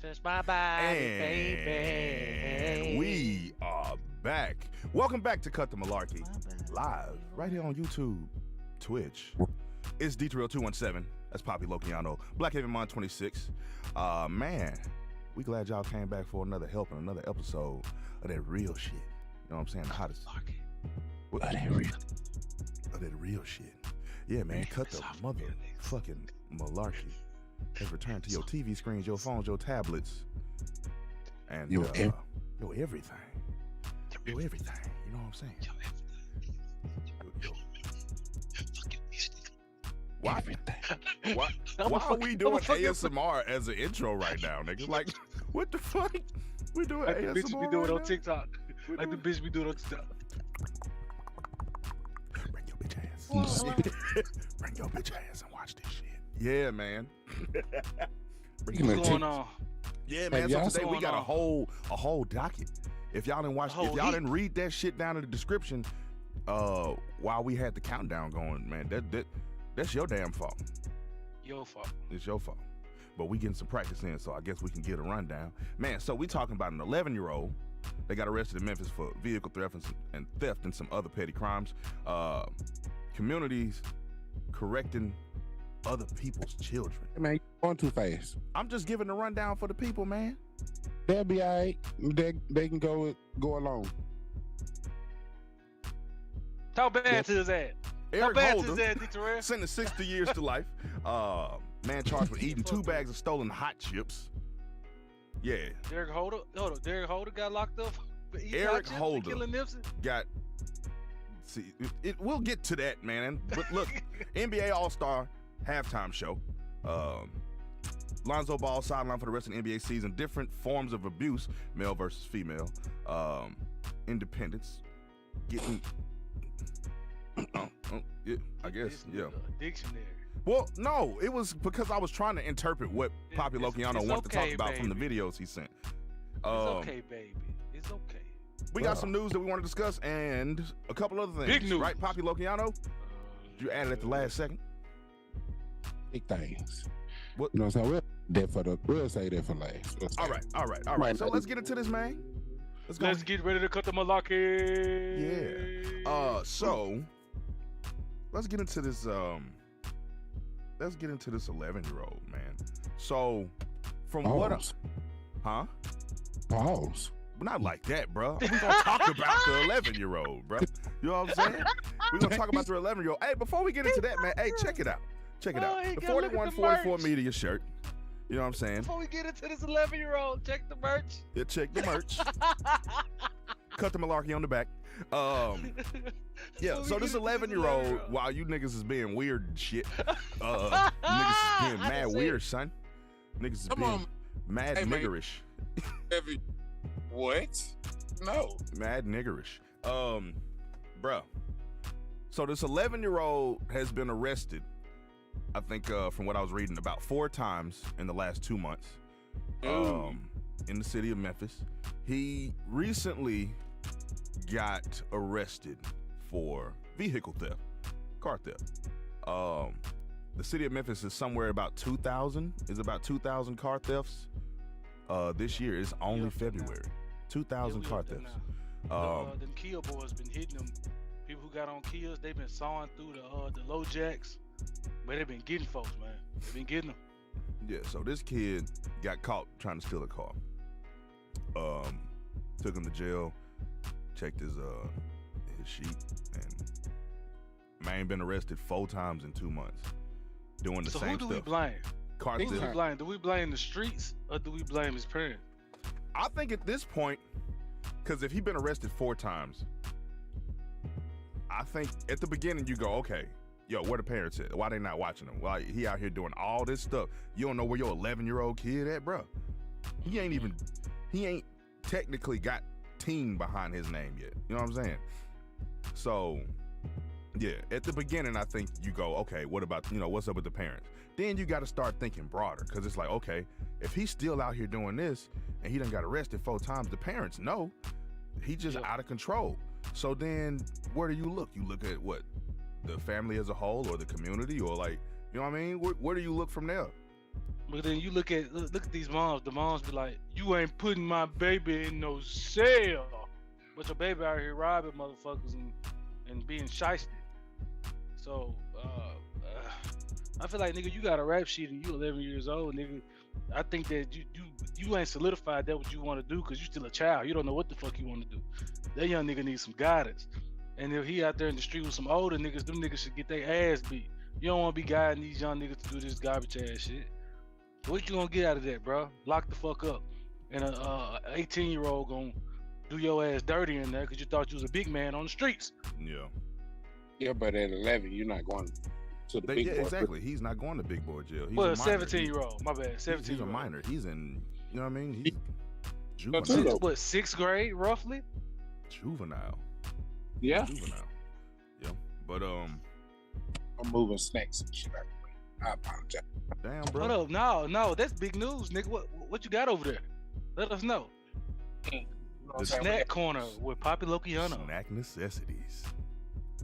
Touch my body, baby. We are back. Welcome back to Cut The Malarkey, live right here on YouTube, Twitch. It's D30217. That's Poppy Lokiano. Black Haven Mon 26. Man, we glad y'all came back for another helping, another episode of that real shit. You know what I'm saying? The hottest. What? Of that real shit. Yeah, man. Cut the motherfucking malarkey. Has returned to your TV screens, your phones, your tablets, and your everything. Your everything. You know what I'm saying? Why are we doing ASMR as an intro right now, nigga? Like, what the fuck? We doing like ASMR the bitch be doing right on now? TikTok. Like the bitch be doing on TikTok. Bring your bitch ass. Bring your bitch ass and watch this shit. Yeah, man. What's going on? Yeah, man. So today we got a whole docket. If y'all didn't watch, if y'all didn't read that shit down in the description, while we had the countdown going, man, that's your damn fault. Your fault. It's your fault. But we getting some practice in, so I guess we can get a rundown. Man, so we talking about an 11-year-old. They got arrested in Memphis for vehicle theft and theft and some other petty crimes. Communities correcting other people's children. Hey man, you're going too fast. I'm just giving the rundown for the people, man. They'll be all right. They can go along. Talk bad to his ass. Eric Holder, D-Terrell. sentenced 60 years to life. Man charged with eating 2 bags of stolen hot chips. Yeah. Derek Holder got locked up. Eric Holder killing Nipsey. got. See, we'll get to that, man. But look, NBA All-Star halftime show. Lonzo Ball sidelined for the rest of the NBA season. Different forms of abuse, male versus female. Independence. Getting. Yeah, I guess. Yeah. Dictionary. Well, no, it was because I was trying to interpret what Poppy Lokiano wanted to talk about from the videos he sent. It's okay, baby. It's okay. We got some news that we want to discuss and a couple other things. Big news. Right, Poppy Lokiano? You added at the last second? Big things. What? You know what I'm saying? We'll say that for last. All right. So let's get into this, man. Let's get ready to cut the malarkey. Yeah. So let's get into this. Let's get into this 11-year-old, man. So from Pause. Pause. Not like that, bro. We're gonna talk about the 11-year-old, bro. You know what I'm saying? We're gonna talk about the 11-year-old. Hey, before we get into that, man, hey, check it out. The 4144 Media shirt. You know what I'm saying? Before we get into this 11-year-old, check the merch. Yeah, check the merch. Cut the malarkey on the back. Yeah, so this 11-year-old, while you niggas is being weird and shit, niggas is being mad weird, son. Niggas is being mad niggerish. What? No. Mad niggerish. Bruh. So this 11-year-old has been arrested, I think, from what I was reading, about 4 times in the last 2 months. In the city of Memphis. He recently got arrested for vehicle theft, car theft. The city of Memphis is somewhere about 2,000. Is about 2,000 car thefts. This year is only February. 2,000 car thefts. Them Kia boys been hitting them. People who got on Kias, they've been sawing through the low jacks, but they've been getting folks, man. They've been getting them. Yeah. So this kid got caught trying to steal a car. Took him to jail. Checked his sheet, and man been arrested 4 times in 2 months doing the same stuff. So who do we blame? Car theft. Do we blame the streets or do we blame his parents? I think at this point, because if he'd been arrested 4 times, I think at the beginning you go, okay, yo, where the parents at? Why they not watching him? Why he out here doing all this stuff? You don't know where your 11-year-old kid at, bro? He ain't technically got teen behind his name yet. You know what I'm saying? So, yeah, at the beginning, I think you go, okay, what about, what's up with the parents? Then you got to start thinking broader, because it's like, okay, if he's still out here doing this and he done got arrested 4 times, the parents know he just out of control. So then where do you look? You look at what? The family as a whole, or the community, or like, you know what I mean? Where do you look from there? But then you look at these moms. The moms be like, "You ain't putting my baby in no cell," but your baby out here robbing motherfuckers and being shysted. So I feel like, nigga, you got a rap sheet and you 11 years old, nigga. I think that you ain't solidified that what you want to do, because you still a child. You don't know what the fuck you want to do. That young nigga needs some guidance. And if he out there in the street with some older niggas, them niggas should get their ass beat. You don't want to be guiding these young niggas to do this garbage ass shit. What you gonna get out of that, bro? Lock the fuck up. And a 18-year-old gonna do your ass dirty in there because you thought you was a big man on the streets. Yeah. Yeah, but at 11, you're not going to the big boy. Exactly. He's not going to big boy jail. He's well, a 17-year-old. My bad. 17. He's a minor. He's in, you know what I mean? He's juvenile. What, 6th grade, roughly? Juvenile. Yeah. Juvenile. Yeah. But I'm moving snacks and shit out the way. I apologize. Damn, bro. Hold up. No, that's big news, nigga. What you got over there? Let us know. The snack corner with Poppy Lokiano. Snack necessities.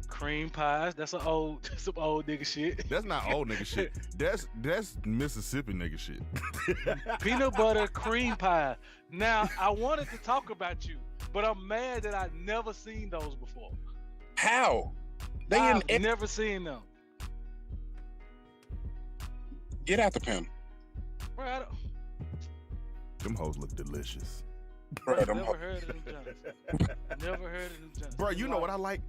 Cream pies. That's some old nigga shit. That's not old nigga shit. That's Mississippi nigga shit. Peanut butter cream pie. Now, I wanted to talk about you, but I'm mad that I've never seen those before. How? I've never seen them. Get out the pen. Bro, I don't... Them hoes look delicious. Bro, never heard of them Johnson. Never heard of them Johnson. Bro, you know what I like?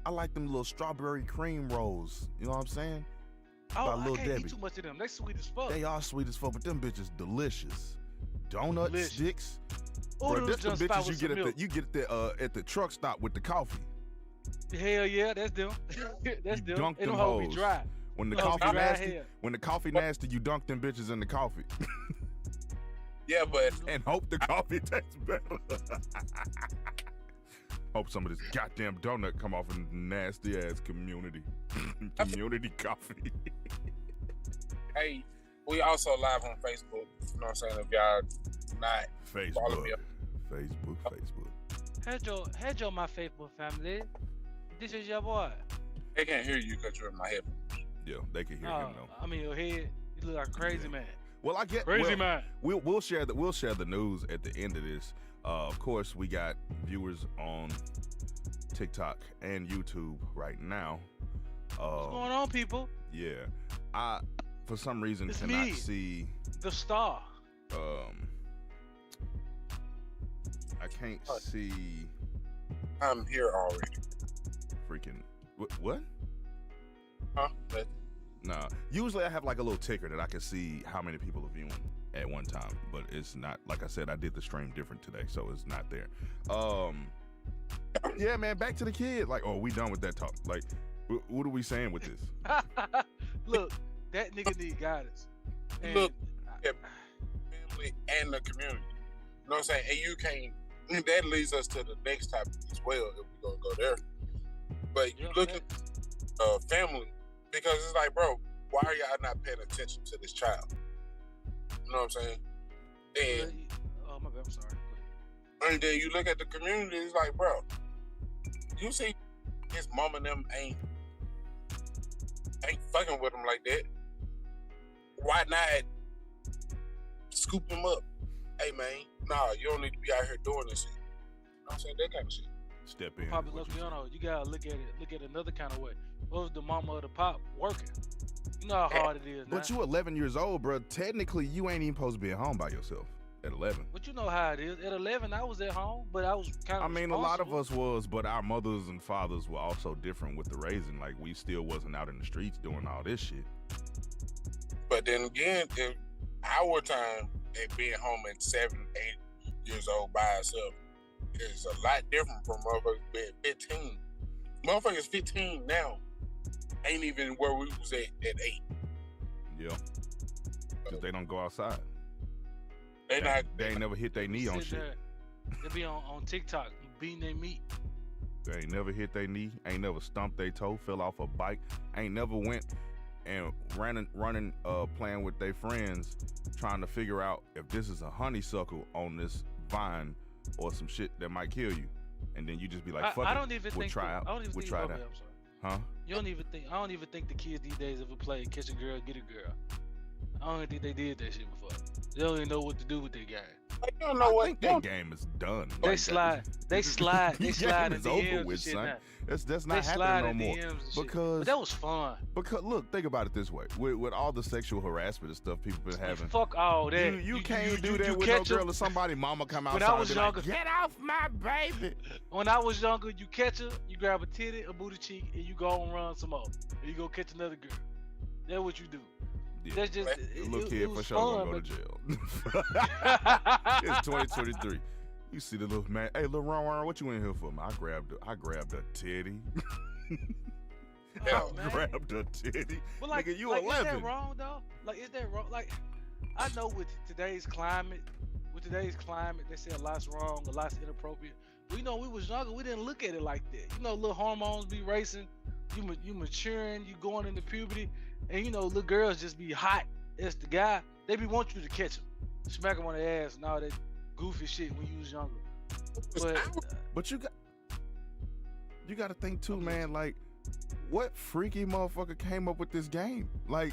I like them little strawberry cream rolls. You know what I'm saying? Oh, Lil I can't Debbie. eat too much of them. They sweet as fuck. They are sweet as fuck, but them bitches delicious. Donut sticks. Ooh, Bro, that's the bitches you get at the truck stop with the coffee. Hell yeah, that's them. That's you them. dunk And them them hoes hoes. be dry. When the Them hoes coffee dry nasty, hell. when the coffee nasty, you dunk them bitches in the coffee. Yeah, but And hope the coffee tastes better. Hope some of this goddamn donut come off in nasty ass community coffee. hey, we also live on Facebook. You know what I'm saying? If y'all not follow me up. Facebook. Hello, my faithful family. This is your boy. They can't hear you because you're in my head. Yeah, they can hear him though. I'm in your head. You look like a crazy man. Well, I get crazy man. We'll share the news at the end of this. Of course, we got viewers on TikTok and YouTube right now. What's going on, people? Yeah, I for some reason It's cannot me, see the star. I can't see. I'm here already. Freaking what? Huh? Nah. Usually I have like a little ticker that I can see how many people are viewing at one time, but it's not. Like I said, I did the stream different today, so it's not there. Yeah, man. Back to the kid. Like, oh, we done with that talk. Like, what are we saying with this? Look, that nigga need guidance. And Look, family and the community. You know what I'm saying? And you can't. That leads us to the next topic as well, if we're gonna go there. But you look at family, because it's like, bro, why are y'all not paying attention to this child? You know what I'm saying? And oh my bad, I'm sorry. and then you look at the community, it's like, bro, you see his mom and them ain't fucking with him like that. Why not scoop him up? Hey man, nah, you don't need to be out here doing this shit. You know what I'm saying? That kind of shit. Step in. Poppy Lokiano, you gotta look at it another kind of way. What was the mama of the pop working? You know how hard it is. But now. you 11 years old, bro. Technically, you ain't even supposed to be at home by yourself at 11. But you know how it is. At 11, I was at home, but I was kind of. I mean, a lot of us was, but our mothers and fathers were also different with the raising. Like, we still wasn't out in the streets doing all this shit. But then again, in our time, and being home at 7, 8, years old by herself is a lot different from motherfuckers being 15. Motherfuckers 15 now ain't even where we was at 8. Yeah. Because they don't go outside. They ain't never hit their knee on shit. They be on TikTok beating their meat. They ain't never hit their knee, ain't never stumped their toe, fell off a bike, ain't never went and running, playing with their friends, trying to figure out if this is a honeysuckle on this vine or some shit that might kill you. And then you just be like, fuck it. I don't even think try it out. I'm sorry. Huh? I don't even think the kids these days ever played catch a girl, get a girl. I don't even think they did that shit before. They don't even know what to do with their game. You don't know what. I think that game is done. They slide in is the over DMs with, and shit son. now. That's not happening no more. But that was fun. Because look, think about it this way: with all the sexual harassment and stuff people been having, fuck all that. You can't do that with no girl or somebody. Mama come outside and be like, "Get off my baby." When I was younger, you catch her, you grab a titty, a booty cheek, and you go and run some more. And you go catch another girl. That's what you do. Yeah. That's just little kid for sure gonna go to jail. It's 2023. You see the little man. Hey, little Ron, what you in here for, man? I grabbed a titty. Grabbed a titty. But like, nigga, you like 11. Is that wrong though? Like, is that wrong? Like, I know with today's climate, they say a lot's wrong, a lot's inappropriate. But, we was younger, we didn't look at it like that. Little hormones be racing. You maturing, you going into puberty. And little girls just be hot as the guy. They be want you to catch them, smack them on the ass and all that goofy shit when you was younger. But you got to think too, man. Like, what freaky motherfucker came up with this game? Like,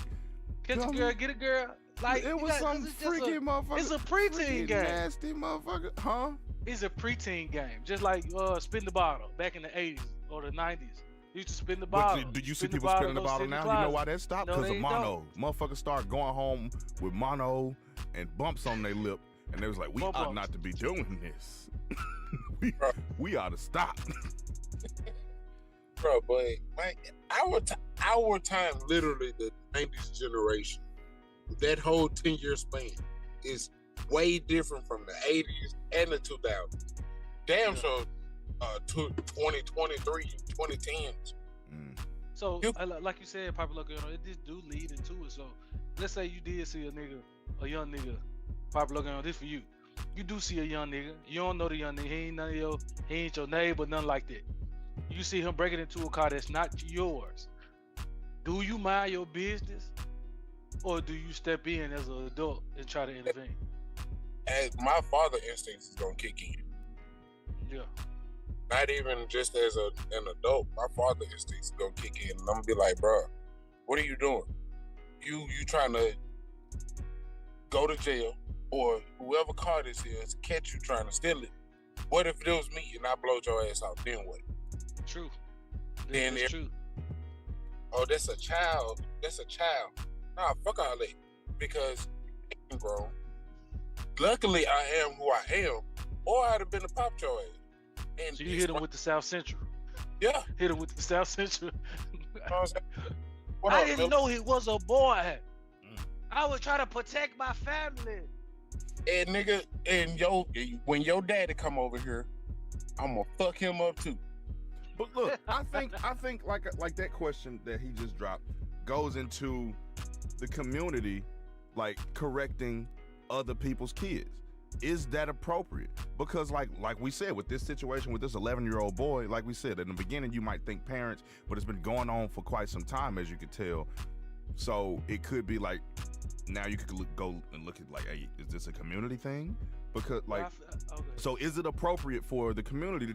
catch a girl, get a girl. Like, it was some freaky motherfucker. It's a preteen game. Nasty motherfucker, huh? It's a preteen game, just like spin the bottle back in the 80s or the 90s. You used to spin the bottle. But do you see people spinning the bottle now? You know why that stopped? Because of mono. Motherfuckers start going home with mono and bumps on their lip, and they was like, we ought not to be doing this. we ought to stop. Bro, but our time, literally the 90s generation, that whole 10-year span is way different from the 80s and the 2000s. Damn sure. 2023, 2010s. So, like you said, popular girl, it just do lead into it. So, let's say you did see a young nigga, popular girl, this for you. You do see a young nigga. You don't know the young nigga. He ain't your neighbor, nothing like that. You see him breaking into a car that's not yours. Do you mind your business, or do you step in as an adult and try to intervene? As my father instincts is gonna kick in. Yeah. Not even just as an adult. My father instincts gonna kick in, and I'm gonna be like, bro, what are you doing? You trying to go to jail, or whoever car this is catch you trying to steal it. What if it was me and I blowed your ass out? Then what? True. Then true. Oh, that's a child. Nah, fuck all that. Because I'm grown. Luckily, I am who I am, or I'd have been a pop your ass. And so you hit him with the South Central. Yeah. Hit him with the South Central. I didn't know he was a boy. I was trying to protect my family. And nigga, when your daddy come over here, I'm gonna fuck him up too. But look, I think like that question that he just dropped goes into the community, like correcting other people's kids. Is that appropriate? Because like we said, with this situation with this 11-year-old boy, like we said, in the beginning you might think parents, but it's been going on for quite some time, as you could tell. So it could be like, now you could go and look at like, hey, is this a community thing? Because like, so is it appropriate for the community to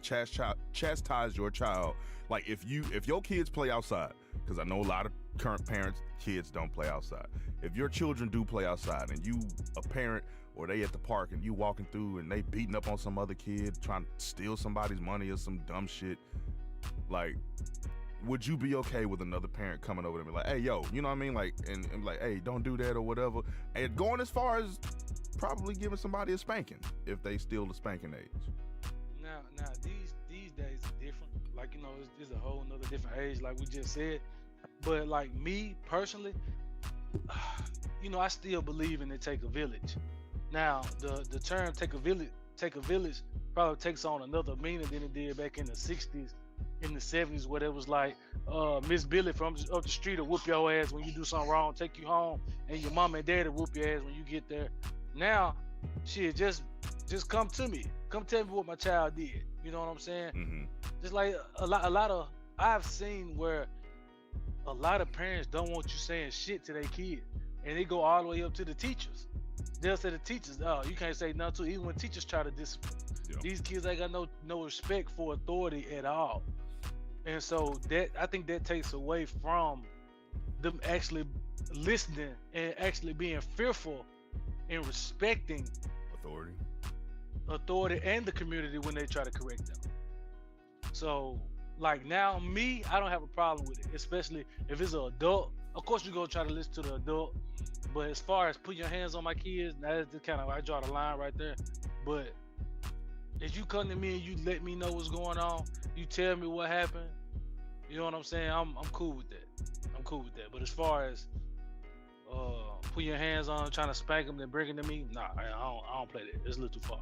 chastise your child? Like if your kids play outside, because I know a lot of current parents, kids don't play outside. If your children do play outside and you a parent, or they at the park and you walking through and they beating up on some other kid, trying to steal somebody's money or some dumb shit, like, would you be okay with another parent coming over and be like, hey, yo, you know what I mean? Like, and like, hey, don't do that or whatever. And going as far as probably giving somebody a spanking if they still the spanking age. Now these days are different. Like, it's a whole nother different age, like we just said. But like me personally, I still believe in it take a village. Now, the term take a take a village probably takes on another meaning than it did back in the 60s, in the 70s, where it was like, Miss Billy from up the street will whoop your ass when you do something wrong, take you home, and your mom and dad will whoop your ass when you get there. Now, shit, just come to me. Come tell me what my child did. You know what I'm saying? Mm-hmm. Just like a lot of I've seen where a lot of parents don't want you saying shit to their kids, and they go all the way up to the teachers. They'll say to the teachers, "Oh, you can't say nothing to," even when teachers try to discipline. Yeah. These kids ain't got no respect for authority at all, and so that I think that takes away from them actually listening and actually being fearful and respecting authority and the community when they try to correct them. So, like now, me, I don't have a problem with it, especially if it's an adult. Of course, you're gonna try to listen to the adult, but as far as putting your hands on my kids, that's kind of I draw the line right there. But if you come to me and you let me know what's going on, you tell me what happened, you know what I'm saying? I'm cool with that. I'm cool with that. But as far as putting your hands on them, trying to spank them, then bringing them to me, nah, I don't play that. It's a little too far.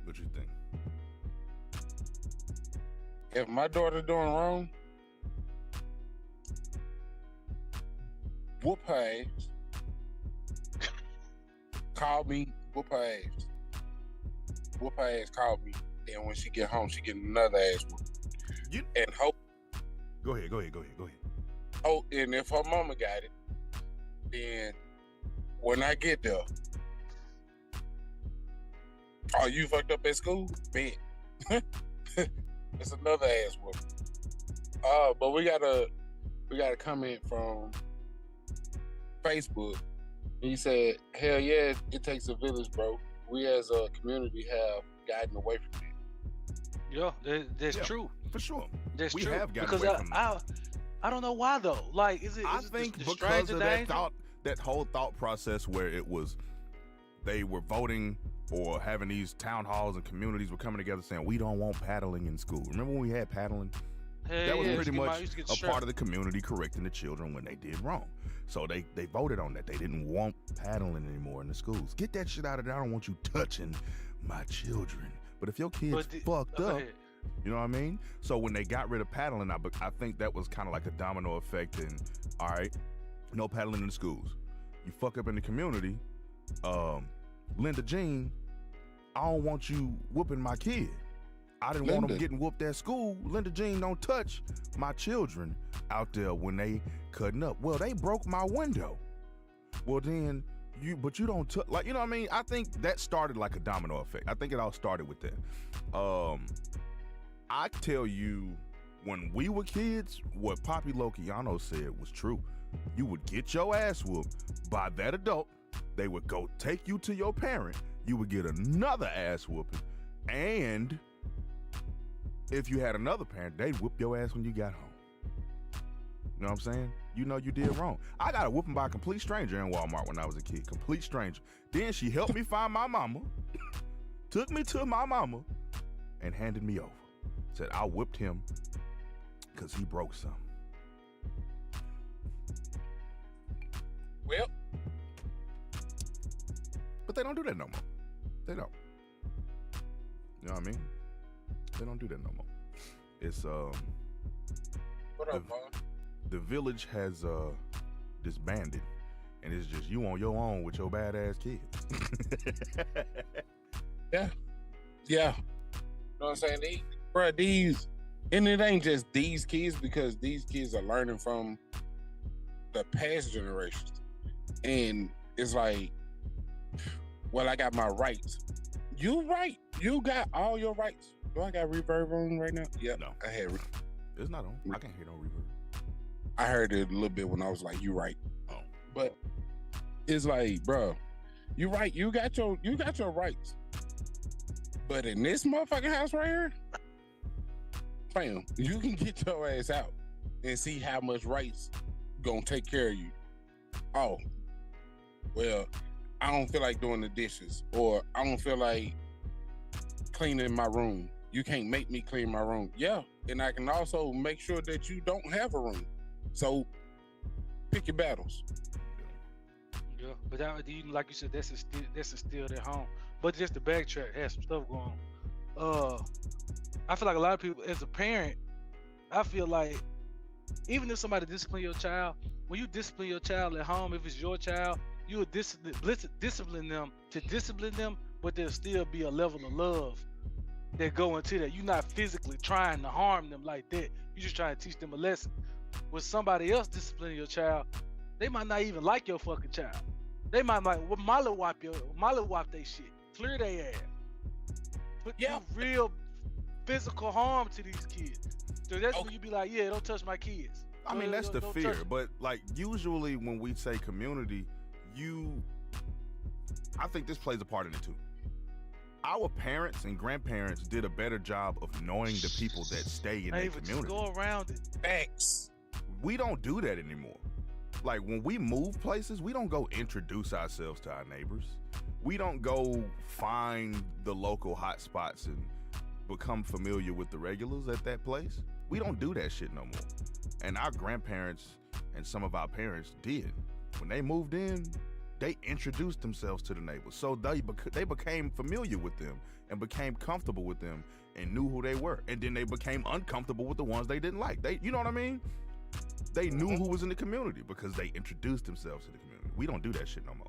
What you think? If my daughter doing wrong, whoop her ass. Call me, whoop her ass. Whoop her ass, call me. Then when she get home, she get another ass whoop. And hope. Go ahead. Oh, and if her mama got it, then when I get there, oh, you fucked up at school? Man. It's another ass whooping. But we got a comment from Facebook. He said, "Hell yeah, it takes a village, bro. We as a community have gotten away from it." Yeah, that's true. For sure. That's we true. have gotten because away from it. I don't know why though. Like, is it? I Is think it the because of that danger? that whole thought process where it was, they were voting or having these town halls and communities were coming together saying, we don't want paddling in school. Remember when we had paddling? That was pretty much a part of the community correcting the children when they did wrong. So they voted on that. They didn't want paddling anymore in the schools. Get that shit out of there. I don't want you touching my children. But if your kid's fucked up, you know what I mean? So when they got rid of paddling, I think that was kind of like a domino effect. And all right, no paddling in the schools. You fuck up in the community. Linda Jean, I don't want you whooping my kid. I didn't want them getting whooped at school. Linda Jean don't touch my children out there when they cutting up. Well, they broke my window. Well, then you don't touch, like, you know what I mean? I think that started like a domino effect. I think it all started with that. I tell you, when we were kids, what Poppy Lokiano said was true. You would get your ass whooped by that adult. They would go take you to your parent. You would get another ass whooping. And if you had another parent, they'd whoop your ass when you got home. You know what I'm saying? You know you did wrong. I got a whooping by a complete stranger in Walmart when I was a kid. Complete stranger. Then she helped me find my mama, took me to my mama, and handed me over. Said I whipped him because he broke something. Well, but they don't do that no more. They don't. You know what I mean? They don't do that no more. It's what up, Paul? The village has disbanded, and it's just you on your own with your badass kids. Yeah. You know what I'm saying? And it ain't just these kids, because these kids are learning from the past generations. And it's like, well, I got my rights. You right. You got all your rights. Do I got reverb on right now? Yeah. No. I had it's not on. I can't hear no reverb. I heard it a little bit when I was like, you right. Oh. But it's like, bro, you right. You got your rights. But in this motherfucking house right here, fam, you can get your ass out and see how much rights gonna take care of you. Oh, well, I don't feel like doing the dishes, or I don't feel like cleaning my room. You can't make me clean my room. Yeah, and I can also make sure that you don't have a room. So pick your battles. Yeah, but like you said, that's instilled at home. But just to backtrack, had some stuff going on. I feel like a lot of people, as a parent, I feel like even if somebody discipline your child, when you discipline your child at home, if it's your child, you would discipline them to discipline them, but there'll still be a level of love that go into that. You're not physically trying to harm them like that. You're just trying to teach them a lesson. With somebody else disciplining your child, they might not even like your fucking child. They might like, well, mollywop they shit, clear their ass, put real physical harm to these kids. So that's when you be like, yeah, don't touch my kids. I mean, that's the fear, but like usually when we say community, I think this plays a part in it too. Our parents and grandparents did a better job of knowing the people that stay in their community. Just go around it. Thanks. We don't do that anymore. Like when we move places, we don't go introduce ourselves to our neighbors. We don't go find the local hot spots and become familiar with the regulars at that place. We don't do that shit no more. And our grandparents and some of our parents did. When they moved in, they introduced themselves to the neighbors. So they became familiar with them and became comfortable with them and knew who they were. And then they became uncomfortable with the ones they didn't like. You know what I mean? They knew who was in the community because they introduced themselves to the community. We don't do that shit no more.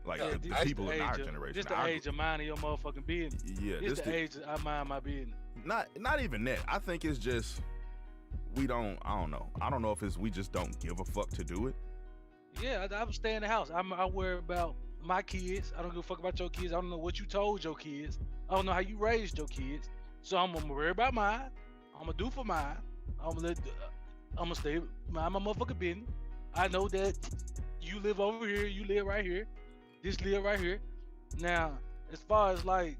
Like the people in our generation. This the age of minding your motherfucking business. Yeah, this the age I mind my business. Not even that. I think it's just I don't know. I don't know if it's we just don't give a fuck to do it. Yeah, I would stay in the house. I worry about my kids. I don't give a fuck about your kids. I don't know what you told your kids. I don't know how you raised your kids. So I'm gonna worry about mine. I'm gonna do for mine. I'm gonna stay mind my motherfucking business. I know that you live over here. You live right here. This live right here. Now, as far as like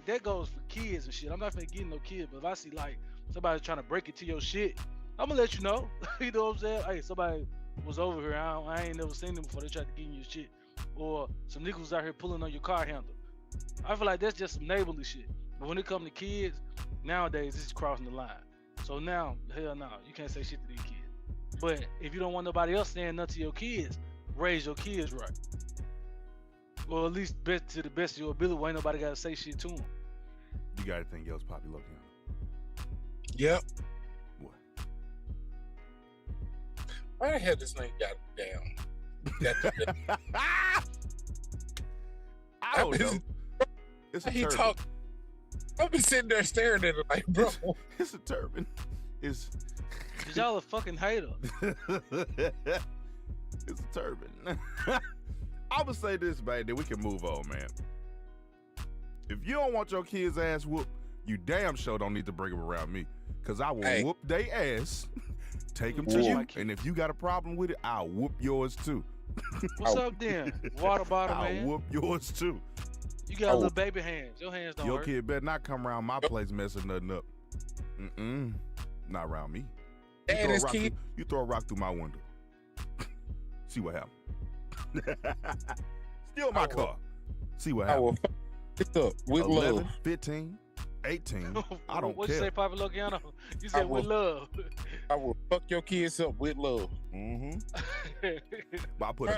that goes for kids and shit. I'm not finna get no kid, but if I see like somebody trying to break into your shit, I'm gonna let you know. You know what I'm saying? Hey, somebody was over here. I ain't never seen them before. They tried to get in your shit, or some niggas was out here pulling on your car handle. I feel like that's just some neighborly shit. But when it comes to kids, nowadays it's crossing the line. So now, hell no, you can't say shit to these kids. But if you don't want nobody else saying nothing to your kids, raise your kids right. Or at least to the best of your ability, where ain't nobody gotta say shit to them. You got anything else, Poppy Logan? Yep. What? Why the hell this nigga got it down? I don't know. It's a turban. I've been sitting there staring at it like, bro. It's a turban. Cause y'all a fucking hater. It's a turban. I would say this, man, then we can move on, man. If you don't want your kids' ass whooped, you damn sure don't need to bring them around me. Cause I will whoop they ass, take them to you, and if you got a problem with it, I'll whoop yours too. What's up then? Water bottle, man. I'll whoop yours too. You got little baby hands. Your hands don't Your hurt. kid better not come around my place messing nothing up. Not around me. You throw a rock through my window. See what happens. Steal my car. See what happens. It's up with 11, love. 15, 18. I don't what care. You say, Papa Logiano? You said with love. I will fuck your kids up with love. But I put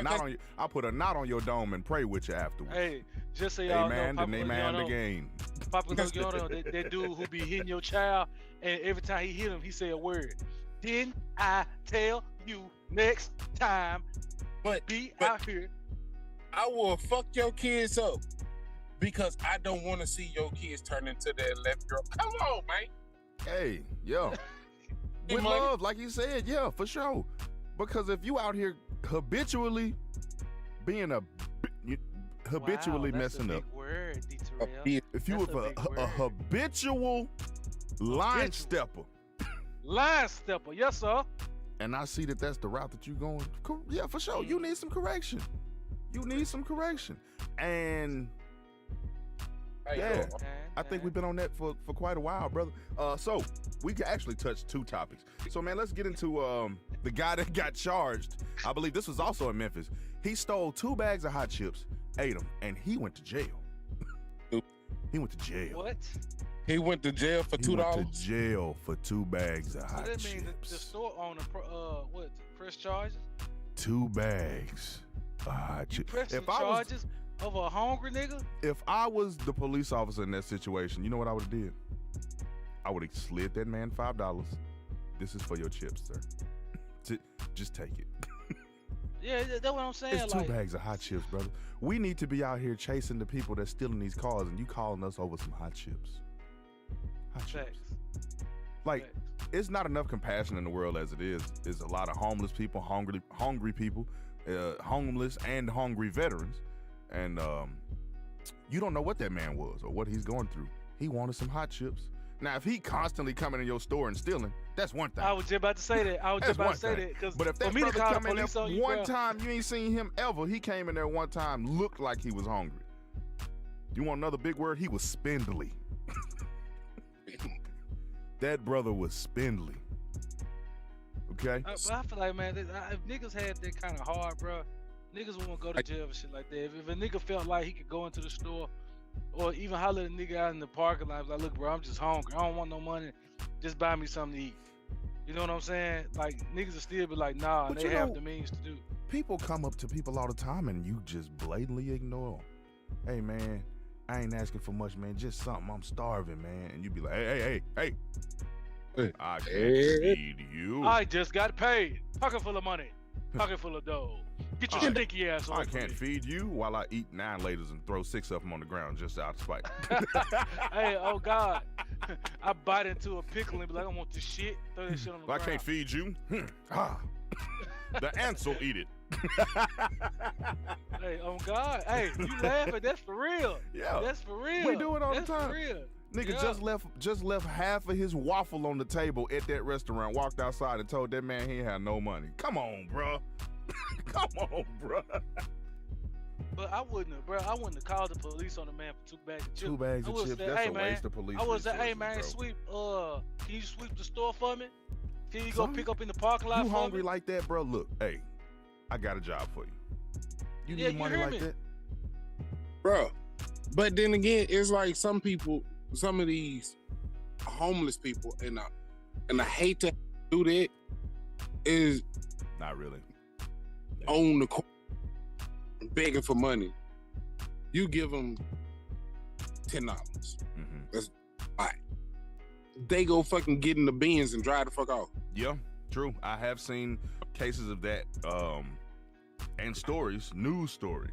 a knot on your dome and pray with you afterwards. Hey, just so y'all know, Papa Amen again. Papa Logiano, that dude who be hitting your child, and every time he hit him, he say a word. Didn't I tell you next time? But out here. I will fuck your kids up because I don't want to see your kids turn into that 11-year-old. Come on, man. Hey, yo. With love, like you said, yeah, for sure. Because if you out here habitually being messing up. Word, if you were a habitual line stepper. Line stepper, yes, sir. And I see that that's the route that you're going. Yeah, for sure. You need some correction. And yeah, I think we've been on that for quite a while, brother. So we can actually touch two topics. So man, let's get into the guy that got charged. I believe this was also in Memphis. He stole 2 bags of hot chips, ate them, and he went to jail. He went to jail. What? He went to jail for $2. He went to jail for 2 bags of hot chips. That mean the store owner press charges? 2 bags You pressing charges over a hungry nigga? If I was the police officer in that situation, you know what I would have did? I would have slid that man $5. This is for your chips, sir. Just take it. Yeah, that's what I'm saying. It's 2 bags of hot chips, brother. We need to be out here chasing the people that's stealing these cars, and you calling us over some hot chips. Hot chips. Like, it's not enough compassion in the world as it is. There's a lot of homeless people, hungry people, homeless and hungry veterans, and you don't know what that man was or what he's going through. He wanted some hot chips. Now, if he constantly coming in your store and stealing, that's one thing. I was just about to say that. But if that brother come in there one time, you ain't seen him ever. He came in there one time, looked like he was hungry. You want another big word? He was spindly. That brother was spindly. Okay? But I feel like, man, if niggas had that kind of hard, bro, niggas won't go to jail and shit like that. If a nigga felt like he could go into the store or even holler at a nigga out in the parking lot, like, look, bro, I'm just hungry. I don't want no money. Just buy me something to eat. You know what I'm saying? Like, niggas will still be like, nah, and they have the means to do. People come up to people all the time and you just blatantly ignore them. Hey, man, I ain't asking for much, man. Just something. I'm starving, man. And you be like, hey. I can't feed you. I just got paid. Pocket full of money. Pocket full of dough. Get your stinky ass on. I can't feed you while I eat 9 laters and throw 6 of them on the ground just out of spite. Hey, oh God. I bite into a pickle and be like, I want this shit. Throw that shit on the ground. I can't feed you. The ants will eat it. Hey, oh God. Hey, you laughing. That's for real. Yeah. That's for real. We do it all the time. For real. Nigga just left half of his waffle on the table at that restaurant, walked outside and told that man he ain't had no money. Come on, bro. Come on, bro. But I wouldn't have called the police on the man for 2 bags of chips. 2 bags of chips, that's a waste of police. I would say, hey man, bro. can you sweep the store for me? Can you go pick up in the parking lot you for me? Hungry like that, bro? Look, hey, I got a job for you. You need money like that? Bro, but then again, it's like some of these homeless people, and I hate to do that, is not really on the corner begging for money. You give them $10. That's all right. They go fucking get in the Benz and drive the fuck off. Yeah, true. I have seen cases of that, and news stories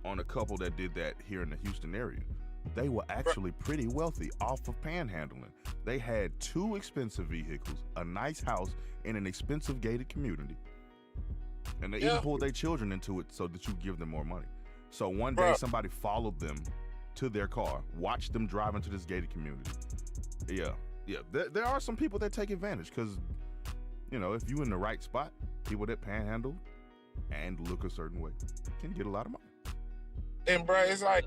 on a couple that did that here in the Houston area. They were actually pretty wealthy off of panhandling. They had 2 expensive vehicles, a nice house, and an expensive gated community. And they even pulled their children into it so that you give them more money. So one day somebody followed them to their car, watched them drive into this gated community. Yeah. There are some people that take advantage because, you know, if you in the right spot, people that panhandle and look a certain way can get a lot of money. And bro, it's like,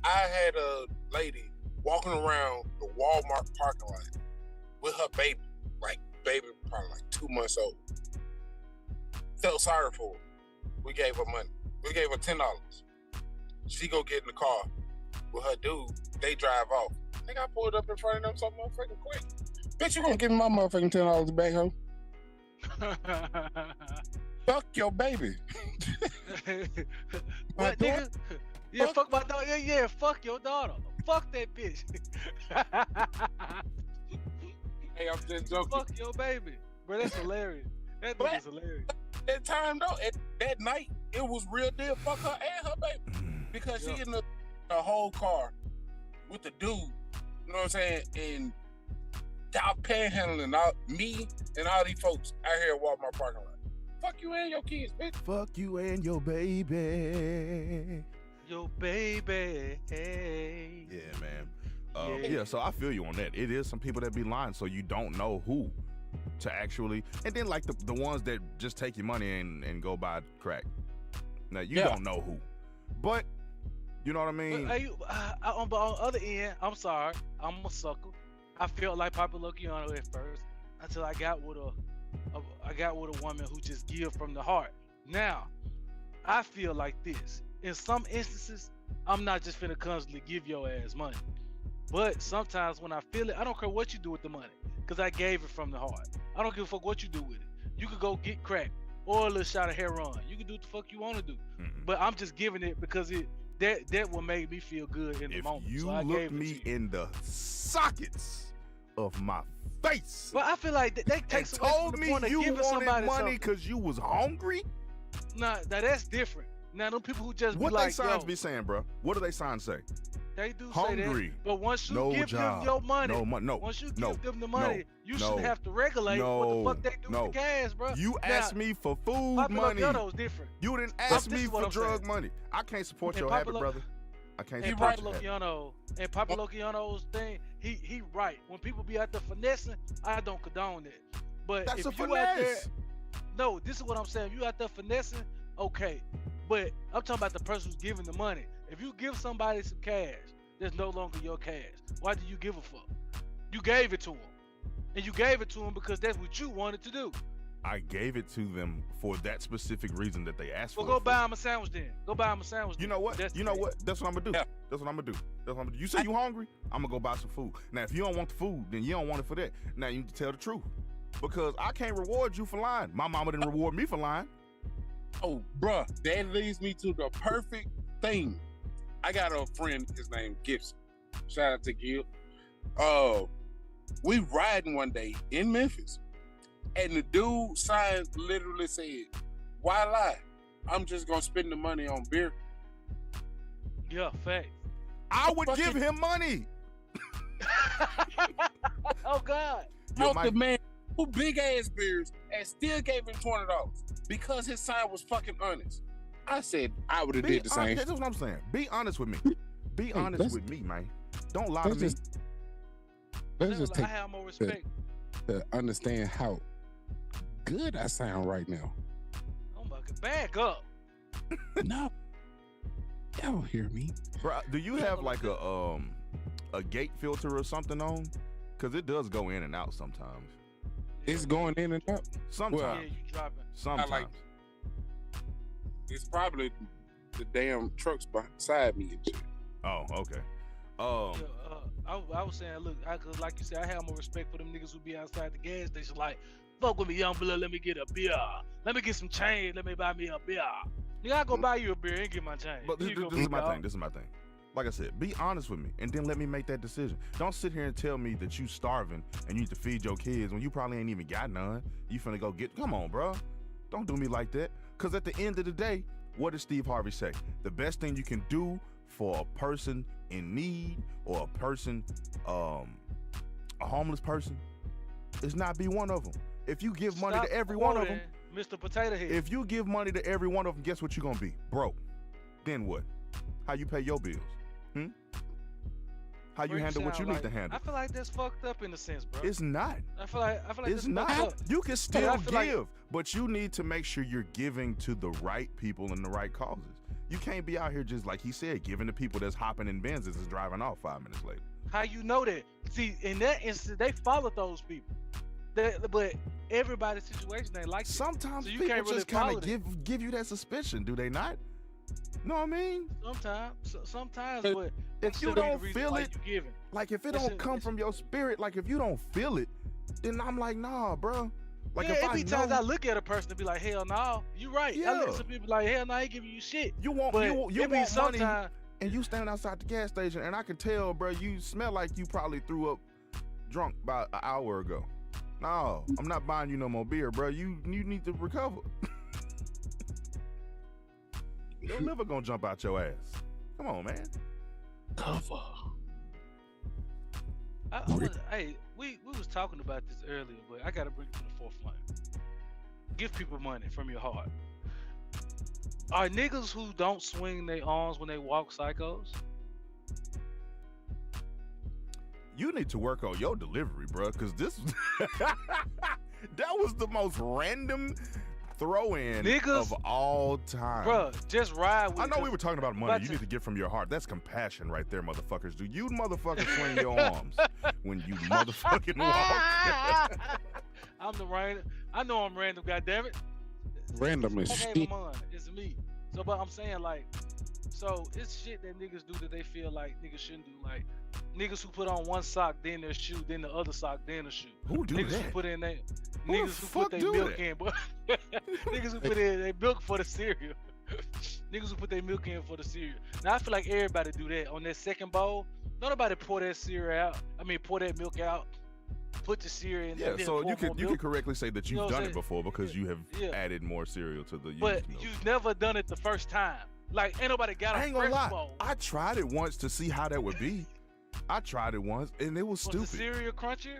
I had a lady walking around the Walmart parking lot with her baby, probably like 2 months old. Felt sorry for her. We gave her money. We gave her $10. She go get in the car with her dude. They drive off. Nigga, I pulled up in front of them so motherfucking quick. Bitch, you gonna give me my motherfucking $10 back, ho? Fuck your baby. What, nigga? Yeah, fuck my daughter. Yeah, fuck your daughter. Fuck that bitch. Hey, I'm just joking. Fuck your baby. Bro, that's hilarious. That nigga's hilarious. That time though, that night, it was real deal. Fuck her and her baby. Because she in the whole car with the dude. You know what I'm saying? And y'all panhandling out me and all these folks out here at Walmart parking lot. Fuck you and your kids, bitch. Fuck you and your baby. Your baby. Yeah, man. Yeah, so I feel you on that. It is some people that be lying, so you don't know who to actually. And then like the ones that just take your money and go buy crack. Now you don't know who, but you know what I mean. But on the other end, I'm sorry, I'm a sucker. I felt like Papa Luciano at first until I got with a woman who just give from the heart. Now, I feel like this. In some instances, I'm not just finna constantly give your ass money. But sometimes when I feel it, I don't care what you do with the money, because I gave it from the heart. I don't give a fuck what you do with it. You could go get crack, or a little shot of heroin. You can do what the fuck you want to do. But I'm just giving it because that what made me feel good in the moment. If you so I look gave it me to you. in the sockets of my face, But I feel like that takes away told from the me point of you giving wanted somebody money something. because you was hungry. Nah, now that's different. Now them people who just What be they like, signs yo, be saying, bro? What do they signs say? they do Hungry. say that. But once you No give job. them your money, No, once you no, give them the money, you no, shouldn't have to regulate what the fuck they do with the cash, bro. You asked me for food Papa money. Logiano's different. You didn't ask This me is what for I'm drug saying. money. I can't support And your Papa habit, Lo- brother. I can't And support Papa your habit. Logiano, and Papa Logiano's thing, he right. When people be out there finessing, I don't condone it. But That's if a you out there, finesse. no, this is what I'm saying. If you out there finessing, okay. But I'm talking about the person who's giving the money. If you give somebody some cash, that's no longer your cash. Why do you give a fuck? You gave it to him. And you gave it to him because that's what you wanted to do. I gave it to them for that specific reason that they asked Well, for. go it buy him a sandwich then. Go buy him a sandwich. You know what? That's You know what? That's what I'm gonna do. Yeah. That's what I'm gonna do. That's what I'm gonna do. You say you hungry? I'm gonna go buy some food. Now, if you don't want the food, then you don't want it for that. Now you need to tell the truth, because I can't reward you for lying. My mama didn't reward me for lying. Oh, bruh, that leads me to the perfect thing. I got a friend, his name Gibson. Shout out to Gil. We riding one day in Memphis, and the dude sign literally said, "Why lie? I'm just gonna spend the money on beer." Yeah, fact. I would Fucking- give him money. Oh God. Yo, Out Mike, the man who big ass beers and still gave him $20 because his sign was fucking honest. I said I would have did the same. That's what I'm saying. Be honest with me. Be Hey, honest let's- with me, man. Don't lie to Let's me. Let's just I take have more respect. to understand how good I sound right now. Oh my God. Back up. No, y'all hear me? Bro, do you have like a gate filter or something on? Because it does go in and out sometimes. It's going in and out. Sometimes. Yeah, you dropping. Sometimes. It's probably the damn trucks beside me and shit. Oh, okay. Yeah, I was saying, look, cause like you said, I have more respect for them niggas who be outside the gas station. Like, fuck with me, young blood. Let me get a beer. Let me get some change. Let me buy me a beer. Nigga, I go buy you a beer and get my change. But this Here you go, is my dog. thing. This is my thing. Like I said, be honest with me, and then let me make that decision. Don't sit here and tell me that you starving and you need to feed your kids when you probably ain't even got none. You finna go get. Come on, bro. Don't do me like that. Cause at the end of the day, what does Steve Harvey say? The best thing you can do for a person in need or a person, a homeless person, is not be one of them. If you give money Stop to every one of quoting them, Mr. Potato Head. if you give money to every one of them, guess what you're gonna be? Broke. Then what? How you pay your bills? How you Bro, handle what you sound need like- to handle? I feel like that's fucked up in a sense, bro. It's not. I feel like It's that's fucked not. up. You can still I feel like- give, but you need to make sure you're giving to the right people and the right causes. You can't be out here just like he said, giving to people that's hopping in Benzes and driving off 5 minutes later. How you know that? See, in that instance, they followed those people. But everybody's situation ain't like that. Sometimes So you people can't really just kind follow of give you that suspicion, do they not? Know what I mean? Sometimes, But but if still you be the don't reason feel why it, you giving. like if it Listen, don't come listen. from your spirit, like if you don't feel it, then I'm like, nah, bro. Like Yeah, if it I be know times I look at a person and be like, hell no, you right. I Yeah. look at some people like, hell no, I ain't giving you shit. you want But you it want be money sometimes, and you stand outside the gas station and I can tell, bro, you smell like you probably threw up drunk about an hour ago. No, I'm not buying you no more beer, bro. You need to recover. Your liver gonna jump out your ass. Come on, man. Cover. hey, we was talking about this earlier, but I gotta bring it to the forefront. Give people money from your heart. Are niggas who don't swing their arms when they walk psychos? You need to work on your delivery, bro, because this that was the most random throw-in Niggas- of all time. Bruh, just ride with I it, know we 'cause were talking about money. about You to- need to give from your heart. That's compassion right there, motherfuckers. Do you motherfuckers swing your arms when you motherfucking walk? I'm the random. I know I'm random, goddammit. Random as Okay, shit. come on, it's me. So, but I'm saying like, so it's shit that niggas do that they feel like niggas shouldn't do. Like niggas who put on one sock, then their shoe, then the other sock, then the shoe. Who do Niggas that? who put in they Niggas who put their milk in, but niggas who put in their milk for the cereal. Niggas who put their milk in for the cereal. Now I feel like everybody do that on that second bowl. Nobody pour that cereal out. I mean, pour that milk out. Put the cereal in. Yeah, there, so you can correctly say that you've done it before because you have Yeah. added more cereal to the used But milk. you've never done it the first time. Like ain't nobody got I a ain't gonna fresh lie. bowl. I tried it once to see how that would be. I tried it once and it was Was stupid. the cereal crunchier?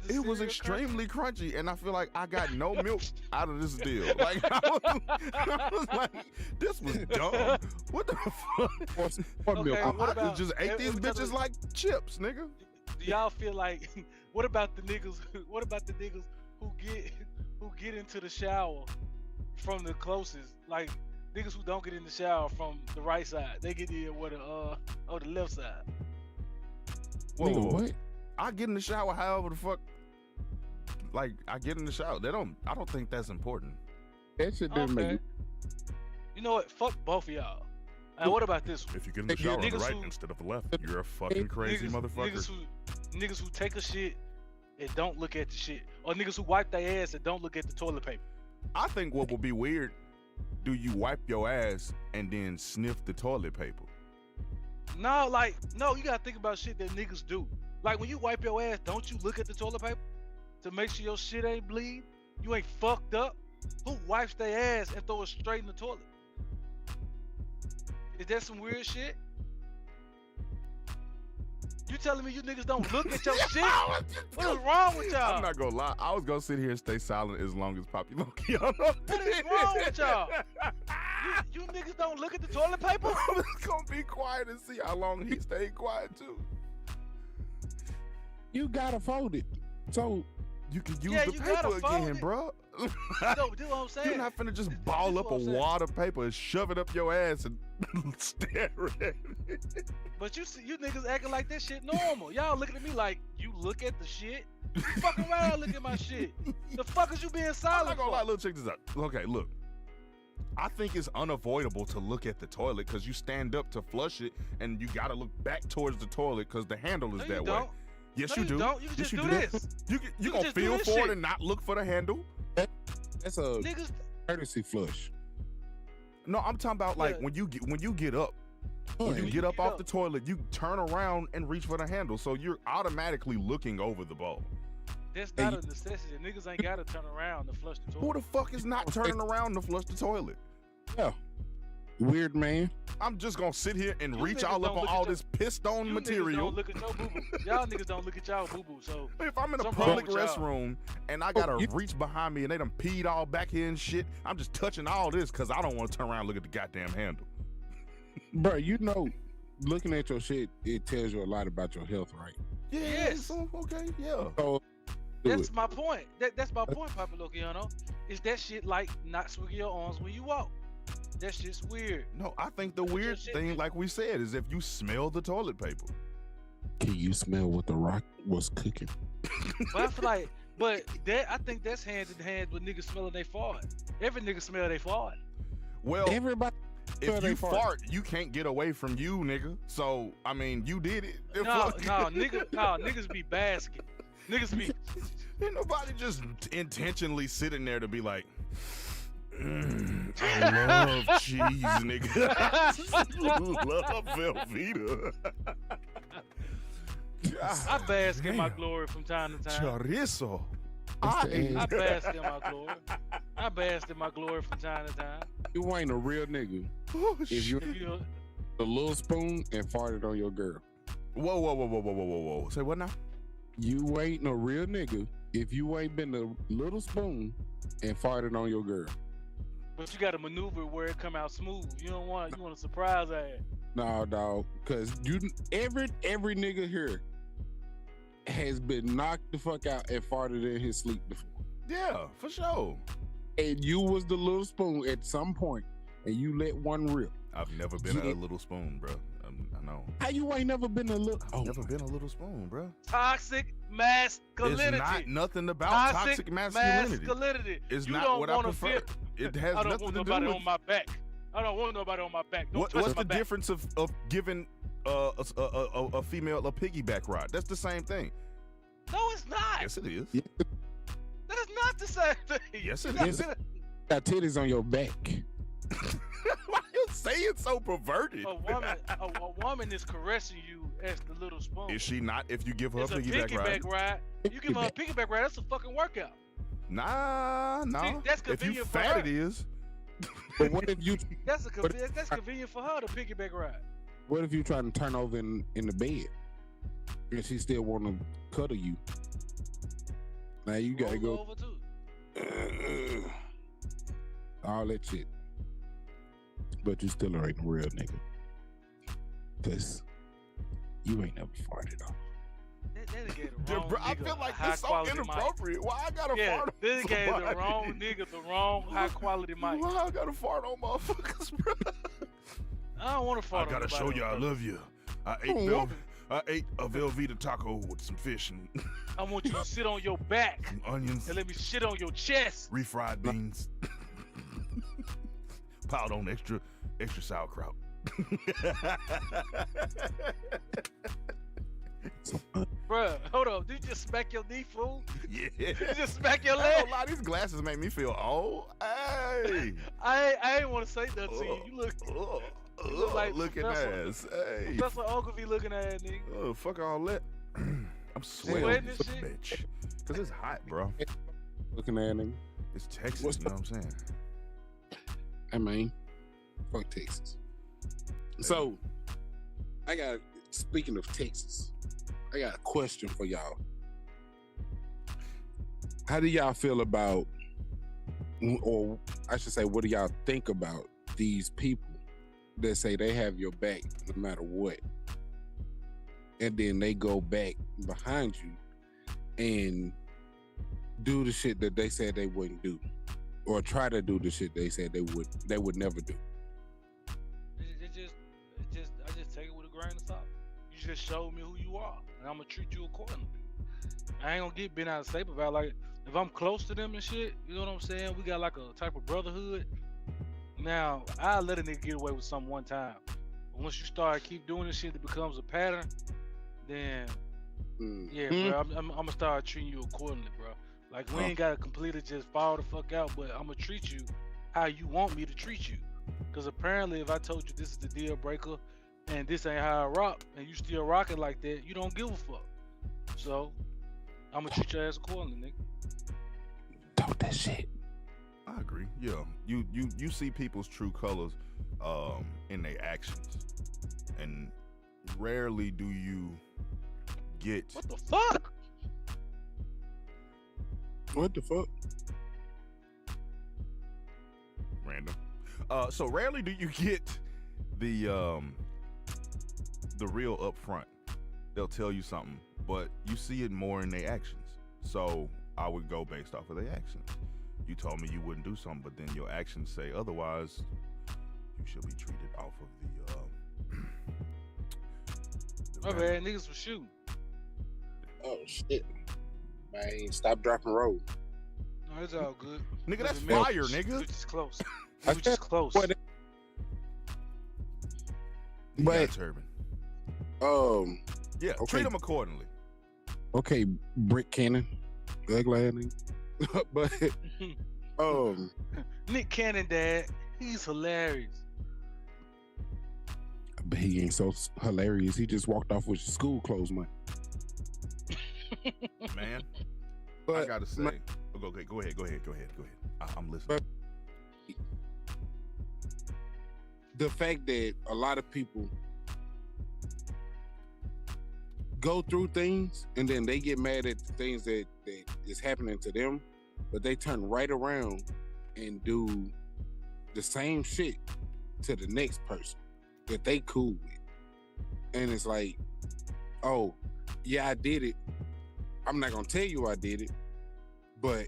It was extremely crunchy, and I feel like I got no milk out of this deal. Like I was like, this was dumb. What the fuck? What Okay, milk? what I about- just ate these every time bitches it- like chips, nigga. Do y'all feel like? What about the niggas? What about the niggas who get into the shower from the closest? Like niggas who don't get in the shower from the right side, they get in with the left side. Whoa, Nigga, whoa. what? I get in the shower however the fuck. Like I get in the shower. I don't think that's important. That shit didn't make Okay. You know what? Fuck both of y'all. And what about this one? If you get in the Nigga, shower on the niggas right who- instead of the left, you're a fucking crazy motherfucker. Niggas who take a shit and don't look at the shit, or niggas who wipe their ass and don't look at the toilet paper. I think what would be weird, do you wipe your ass and then sniff the toilet paper? No, you gotta think about shit that niggas do. Like when you wipe your ass, don't you look at the toilet paper to make sure your shit ain't bleed? You ain't fucked up? Who wipes their ass and throw it straight in the toilet? Is that some weird shit? You telling me you niggas don't look at your shit? What is wrong with y'all? I'm not gonna lie. I was gonna sit here and stay silent as long as Poppy Loki. What is wrong with y'all? You niggas don't look at the toilet paper? I'm just gonna be quiet and see how long he stayed quiet too. You gotta fold it. So You can use Yeah, the you gotta paper fold again, it. bro. No, do what I'm saying. You're not finna just This ball is up what a I'm saying. wad of paper and shove it up your ass and stare at it. But you niggas acting like this shit normal. Y'all looking at me like you look at the shit. You fucking around, look at my shit. The fuck is you being I'm silent not gonna lie, for? look, check this out. Okay, look. I think it's unavoidable to look at the toilet because you stand up to flush it and you gotta look back towards the toilet because the handle is No, that you way. don't. Yes, No, you you do. don't. You can Yes, just you do do. this. You can gonna just do feel this for shit. it and not look for the handle? that's a Niggas, courtesy flush. No, I'm talking about like Yeah. when you get up. When you When get you up get off up. the toilet, you turn around and reach for the handle, so you're automatically looking over the bowl. that's not a necessity. Niggas ain't gotta turn around to flush the Who toilet. the fuck is not turning around to flush the toilet? Yeah. Weird man. I'm just gonna sit here and You reach niggas all up don't on look at all your- this pissed on You niggas material. don't look at your boo boo. Y'all niggas don't look at y'all boo boo. So If I'm in a Something wrong public with y'all. restroom and I gotta you- reach behind me and they done peed all back here and shit, I'm just touching all this because I don't want to turn around and look at the goddamn handle. Bro, you know, looking at your shit, it tells you a lot about your health, right? Yeah, Yes. so, okay, yeah. So do that's it. my point. That's my point, Papa Lokiano. Is that shit like not swinging your arms when you walk? That shit's weird. No, I think the Look at your weird shit. thing, like we said, is if you smell the toilet paper. Can you smell what the rock was cooking? But I feel like, I think that's hand in hand with niggas smelling they fart. Every nigga smell they fart. Well, Everybody smell if they you fart. fart, you can't get away from you, nigga. So, I mean, you did it. Niggas be basking. Niggas be. Ain't nobody just intentionally sitting there to be like, I love cheese, nigga. Love Velveeta. I bask in my glory from time to time. Chorizo. It's the end. I bask in my glory. I bask in my glory from time to time. You ain't a real nigga Oh, if shit. you If you, a little spoon and farted on your girl. Whoa. Say what now? You ain't a real nigga if you ain't been a little spoon and farted on your girl. but you got to maneuver where it come out smooth. You want to surprise ass. Nah, dog, cause every nigga here has been knocked the fuck out and farted in his sleep before. Yeah, for sure. And you was the little spoon at some point, and you let one rip. I've never been Yeah. a little spoon, bro. I know. How you ain't never been a little? I've never been a little spoon, bro. Toxic masculinity. It's not nothing about toxic masculinity. masculinity. It's You not don't what I wanna prefer. feel- It has I don't nothing want to do nobody with on my back. I don't want nobody on my back. Don't touch what's my the back. difference of giving a female a piggyback ride? That's the same thing. No, it's not. Yes, it is. Yeah. That is not the same thing. Yes, it You're is. not Got titties on your back. Why you say it so perverted? a woman is caressing you as the little spoon. Is she not? If you give her It's a a piggyback ride? ride. You give her a piggyback ride, that's a fucking workout. Nah. See, that's If you convenient for fat, her. it is. But what if you That's convenient for her to piggyback ride. what if you trying to turn over in the bed and she still want to cuddle you? Now you gotta Roll go over too. all that shit. But you still ain't a real nigga. Cause you ain't never farted off. That gave the wrong I nigga feel like a it's so high-quality inappropriate. Why I gotta mic. Yeah, fart on this gave the somebody? wrong nigga the wrong high quality mic. Why I gotta fart on motherfuckers, bro? I don't want to fart I gotta on show nobody you I else. love you. I ate a Velveeta taco with some fish and I want you to sit on your back some onions, and let me shit on your chest. refried beans, piled on extra sauerkraut. Bruh, hold up. Did you just smack your knee, fool? Yeah. Did you just smack your I leg? ain't gonna lie, these glasses make me feel old. Hey. I ain't want to say nothing to you. You look look like looking Professor- ass. Hey. Professor Ogilvy looking at nigga. Oh, fuck all that. I'm sweating Sweating this and shit? bitch. Cause it's hot, bro. Looking at him. It's Texas, What's you know what I'm saying? I mean, fuck Texas. So, speaking of Texas, I got a question for y'all. How do y'all feel about, or I should say, what do y'all think about these people that say they have your back no matter what? And then they go back behind you and do the shit that they said they wouldn't do, or try to do the shit they said they would never do. I just take it with a grain of salt. You just showed me who you are, and I'm gonna treat you accordingly. I ain't gonna get bent out of shape about, like, if I'm close to them and shit. You know what I'm saying? We got like a type of brotherhood. Now I let a nigga get away with something one time, but once you start keep doing this shit, it becomes a pattern. Then yeah, bro, I'm gonna start treating you accordingly, bro. Like, we ain't gotta completely just fall the fuck out, but I'm gonna treat you how you want me to treat you. Cause apparently, if I told you this is the deal breaker and this ain't how I rock, and you still rocking like that, you don't give a fuck. So I'm gonna treat your ass accordingly, nigga. Talk that shit. I agree. Yeah, you see people's true colors in their actions, and rarely do you get. What the fuck? What the fuck? Random. So rarely do you get the real up front. They'll tell you something, but you see it more in their actions. So I would go based off of their actions. You told me you wouldn't do something, but then your actions say otherwise. You should be treated off of the My bad, niggas was shooting. Oh shit. Man, stop, dropping, roll. No, it's all good. Nigga, that's Listen, man, fire, we nigga. just close. I We just close. What- You But got turban. Yeah, Okay. treat them accordingly. okay, Brick Cannon, ugly ass nigga. But Nick Cannon, dad, he's hilarious. but he ain't so hilarious. He just walked off with school clothes money. Man, But I gotta say, go ahead. I'm listening. the fact that a lot of people go through things and then they get mad at the things that is happening to them, but they turn right around and do the same shit to the next person that they cool with. And it's like, oh, yeah, I did it. I'm not gonna tell you I did it, but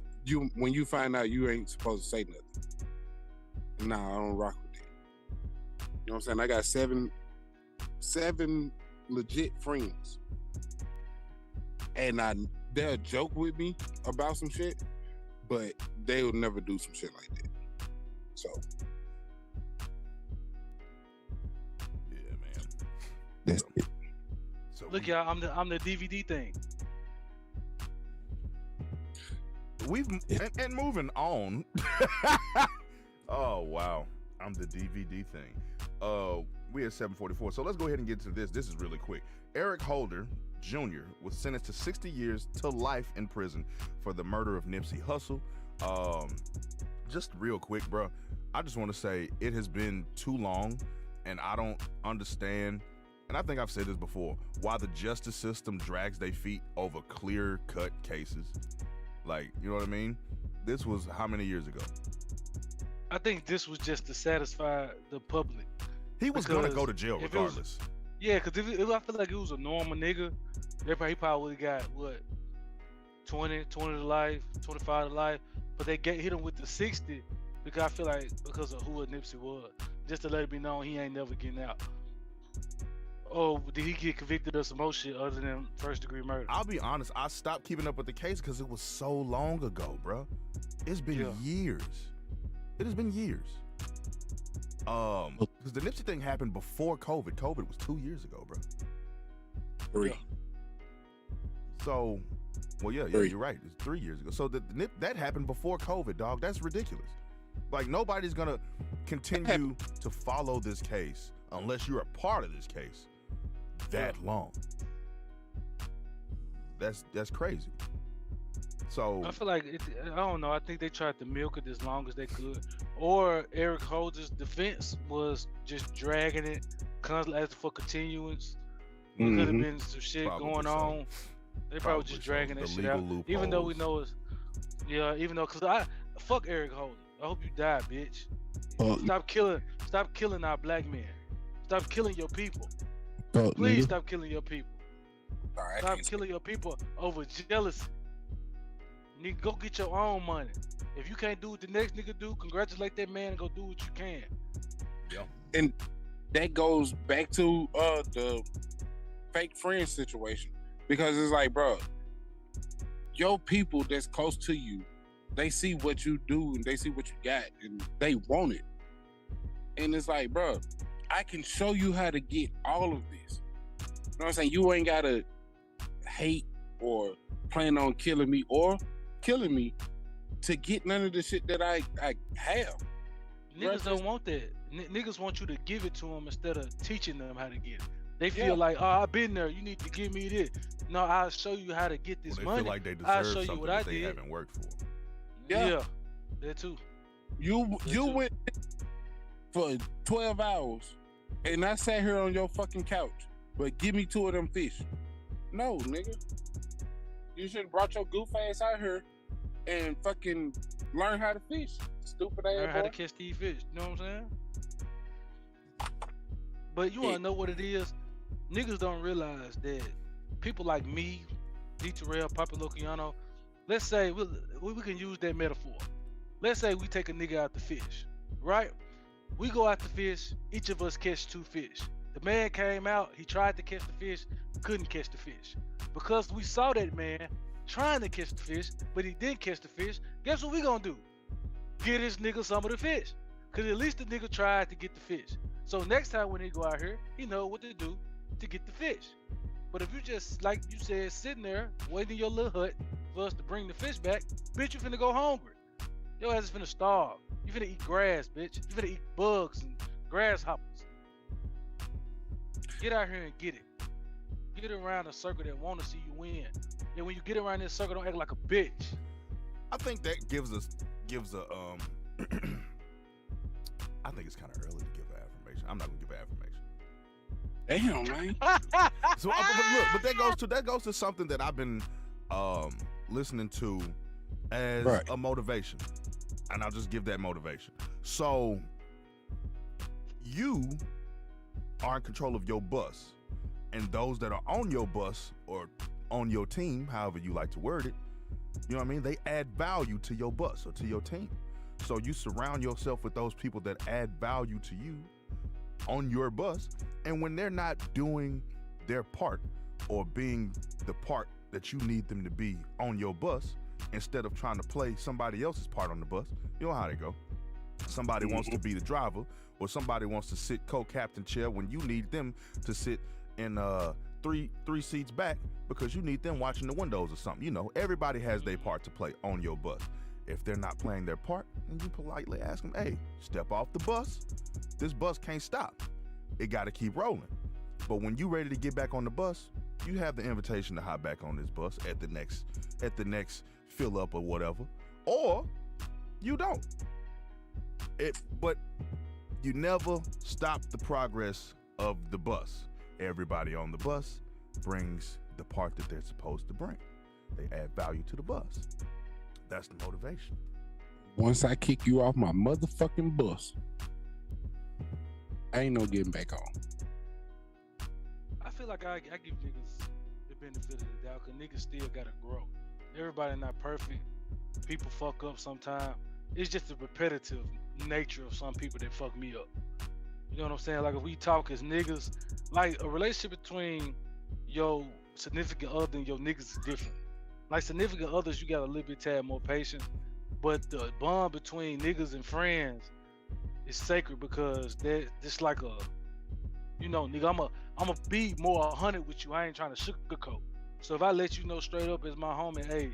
when you find out, you ain't supposed to say nothing. Nah, I don't rock with that. You know what I'm saying? I got seven legit friends, and they'll joke with me about some shit, but they'll never do some shit like that. So Yeah, man. that's it. So Look, y'all, I'm the DVD thing. and moving on. Oh wow, I'm the DVD thing. We at 7:44, so let's go ahead and get to this. This is really quick. Eric Holder Jr. was sentenced to 60 years to life in prison for the murder of Nipsey Hussle. Just real quick, bro. I just want to say it has been too long, and I don't understand. And I think I've said this before, why the justice system drags their feet over clear-cut cases. Like, you know what I mean? This was how many years ago? I think this was just to satisfy the public. He was going to go to jail regardless. Yeah, because if I feel like it was a normal nigga, he probably got, 20 to life, 25 to life. But they hit him with the 60 because I feel like because of who Nipsey was. Just to let it be known he ain't never getting out. Oh, did he get convicted of some more shit other than first-degree murder? I'll be honest, I stopped keeping up with the case because it was so long ago, bro. It's been years. It has been years. Because the Nipsey thing happened before COVID. COVID was 2 years ago, bro. 3. So, well, yeah, you're right. It's 3 years ago. So that happened before COVID, dog. That's ridiculous. Like, nobody's gonna continue to follow this case unless you're a part of this case that long. That's crazy. So I feel like I don't know. I think they tried to milk it as long as they could, or Eric Holder's defense was just dragging it constantly as for continuance. There could have been some shit going on. They probably just dragging that shit out, even though we know it's because fuck Eric Holder. I hope you die, bitch. Stop killing our black men. Stop killing your people. Please stop killing your people. Stop killing your people over jealousy. Nigga, go get your own money. If you can't do what the next nigga do, congratulate that man and go do what you can. Yeah. And that goes back to the fake friend situation. Because it's like, bro, your people that's close to you, they see what you do and they see what you got and they want it. And it's like, bro, I can show you how to get all of this. You know what I'm saying? You ain't gotta hate or plan on killing me or killing me to get none of the shit that I have. Niggas don't want that. Niggas want you to give it to them instead of teaching them how to get it. They feel like, oh, I've been there. You need to give me this. No, I'll show you how to get this money. Feel like they deserve I'll show something you what that I they did. haven't worked for. Yeah, that too. You went for 12 hours and I sat here on your fucking couch, but give me 2 of them fish. No, nigga. You should have brought your goof ass out here and fucking learn how to fish. Stupid ass. Learn how to catch these fish. You know what I'm saying? But you wanna know what it is? Niggas don't realize that people like me, D. Terrell, Papa Luciano, let's say we can use that metaphor. Let's say we take a nigga out to fish, right? We go out to fish, each of us catch 2 fish. The man came out, he tried to catch the fish, couldn't catch the fish. Because we saw that man trying to catch the fish, but he didn't catch the fish, guess what we gonna do? Get this nigga some of the fish. Cause at least the nigga tried to get the fish. So next time when he go out here, he know what to do to get the fish. But if you just, like you said, sitting there, waiting in your little hut for us to bring the fish back, bitch, you finna go hungry. Your ass is finna starve. You finna eat grass, bitch. You finna eat bugs and grasshoppers. Get out here and get it. Get around a circle that wanna see you win. And when you get around this circle, don't act like a bitch. I think that gives a I think it's kind of early to give an affirmation. I'm not gonna give an affirmation. Damn, man. So, but that goes to something that I've been listening to as a motivation, and I'll just give that motivation. So, you are in control of your bus, and those that are on your bus or on your team, however you like to word it, you know what I mean? They add value to your bus or to your team. So you surround yourself with those people that add value to you on your bus, and when they're not doing their part or being the part that you need them to be on your bus, instead of trying to play somebody else's part on the bus, you know how they go. Somebody wants to be the driver, or somebody wants to sit co-captain chair when you need them to sit in three seats back because you need them watching the windows or something. You know, everybody has their part to play on your bus. If they're not playing their part, then you politely ask them, hey, step off the bus. This bus can't stop. It got to keep rolling. But when you ready to get back on the bus, you have the invitation to hop back on this bus at the next fill up or whatever, or you don't. But you never stop the progress of the bus. Everybody on the bus brings the part that they're supposed to bring. They add value to the bus. That's the motivation. Once I kick you off my motherfucking bus, ain't no getting back on. I feel like I give niggas the benefit of the doubt because niggas still gotta grow. Everybody not perfect. People fuck up sometimes. It's just the repetitive nature of some people that fuck me up. You know what I'm saying? Like if we talk as niggas, like a relationship between your significant other and your niggas is different. Like significant others, you got a little bit tad more patience, but the bond between niggas and friends is sacred because they're just like a, you know, nigga, I'm a be more 100 with you. I ain't trying to sugarcoat. So if I let you know straight up as my homie, hey,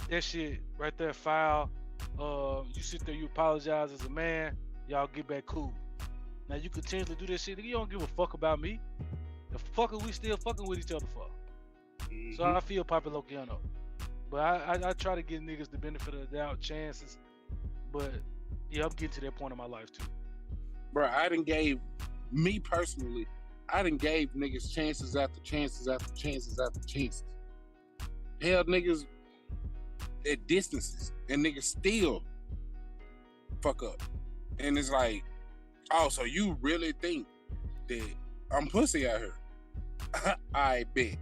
that shit right there, foul. You sit there, you apologize as a man, y'all get back cool. Now you continually do this shit, nigga, you don't give a fuck about me. The fuck are we still fucking with each other for? Mm-hmm. So I feel Papa Lokiano. But I try to give niggas the benefit of the doubt, chances. But yeah, I'm getting to that point in my life too. Bro, I done gave niggas chances after chances after chances after chances. Hell, niggas at distances, and niggas still fuck up. And it's like, oh, so you really think that I'm pussy out here? I bet.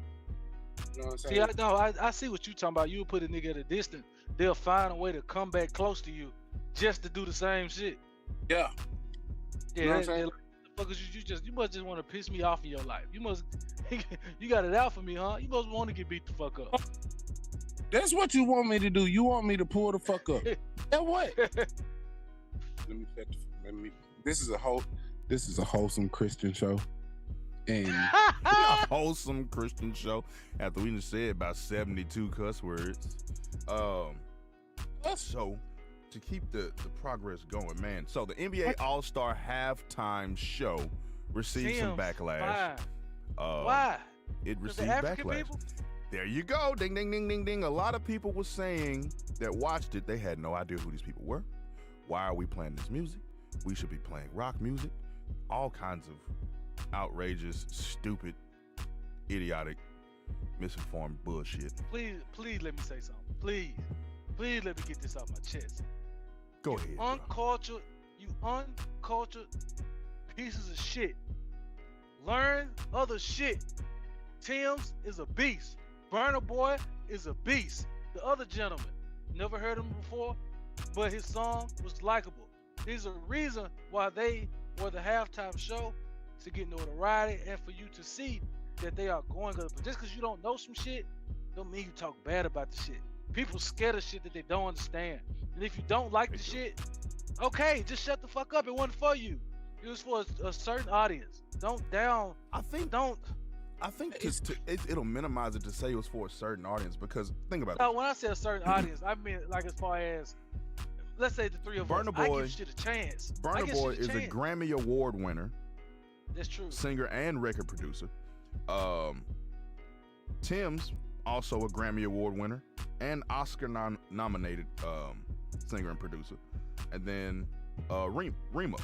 You know what I'm saying? See, I see what you talking about. You put a nigga at a distance, they'll find a way to come back close to you just to do the same shit. Yeah. Yeah, you know what I'm saying? You must just want to piss me off in your life. You got it out for me, huh? You must want to get beat the fuck up. That's what you want me to do. You want me to pull the fuck up. And what? This is a wholesome Christian show. And a wholesome Christian show after we just said about 72 cuss words. So to keep the progress going, man. So the NBA All-Star halftime show received some backlash. Why? It received backlash. People? There you go. Ding, ding, ding, ding, ding. A lot of people were saying that watched it, they had no idea who these people were. Why are we playing this music? We should be playing rock music. All kinds of outrageous, stupid, idiotic, misinformed bullshit. Please let me say something. Please let me get this off my chest. Go ahead. You uncultured pieces of shit. Learn other shit. Tim's is a beast. Burna Boy is a beast. The other gentleman, never heard him before, but his song was likable. There's a reason why they were the halftime show, to get notoriety and for you to see that they are going up. But just because you don't know some shit, don't mean you talk bad about the shit. People scared of shit that they don't understand. And if you don't like the shit, okay, just shut the fuck up. It wasn't for you. It was for a certain audience. Don't down. I think it'll minimize it to say it was for a certain audience because think about it. When I say a certain audience, I mean like as far as, let's say the three of us, I give shit a chance. Burna Boy is a Grammy Award winner. That's true. Singer and record producer. Tim's also a Grammy Award winner and Oscar nominated singer and producer. And then Rima.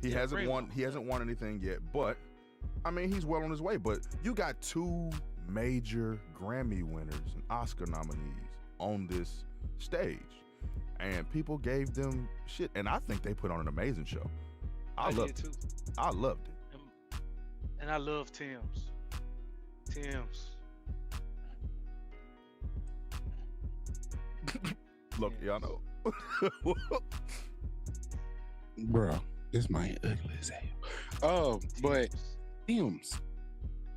He hasn't won anything yet, but I mean he's well on his way. But you got two major Grammy winners and Oscar nominees on this stage. And people gave them shit. And I think they put on an amazing show. I loved it. I loved it. And I love Tim's. Look, y'all know. Bro, this man ugly as hell. But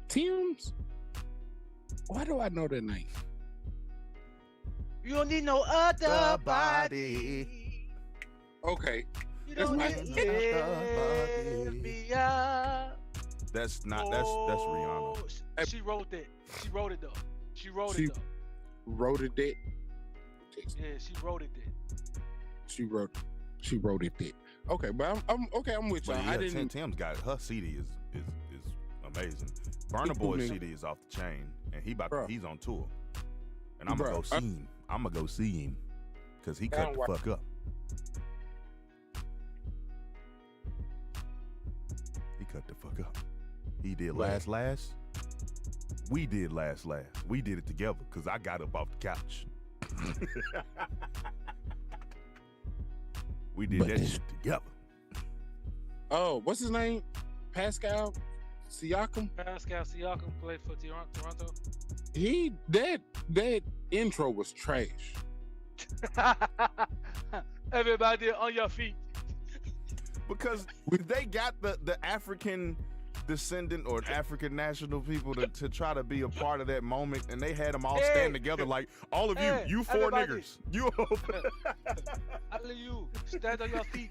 Tim's? Why do I know that name? You don't need no other body. Okay. You don't need to lift me up. That's not. That's Rihanna. She wrote that. She wrote it though. She wrote She- it though. Wrote it that. Yeah, she wrote it that. She wrote it that. Okay, but I'm okay. I'm with y'all. But I yeah, didn't. Tim's got her CD is amazing. Burna Boy's CD is off the chain, and he's on tour, and I'm gonna go see him. I'm gonna go see him because he cut the fuck up. He cut the fuck up. He did last. We did last. We did it together because I got up off the couch. We did that shit together. Oh, what's his name? Pascal Siakam. Pascal Siakam played for Toronto. That intro was trash. Everybody on your feet. Because they got the African descendant or African national people to try to be a part of that moment, and they had them all stand together like, all of you four everybody. niggers, you All of you, stand on your feet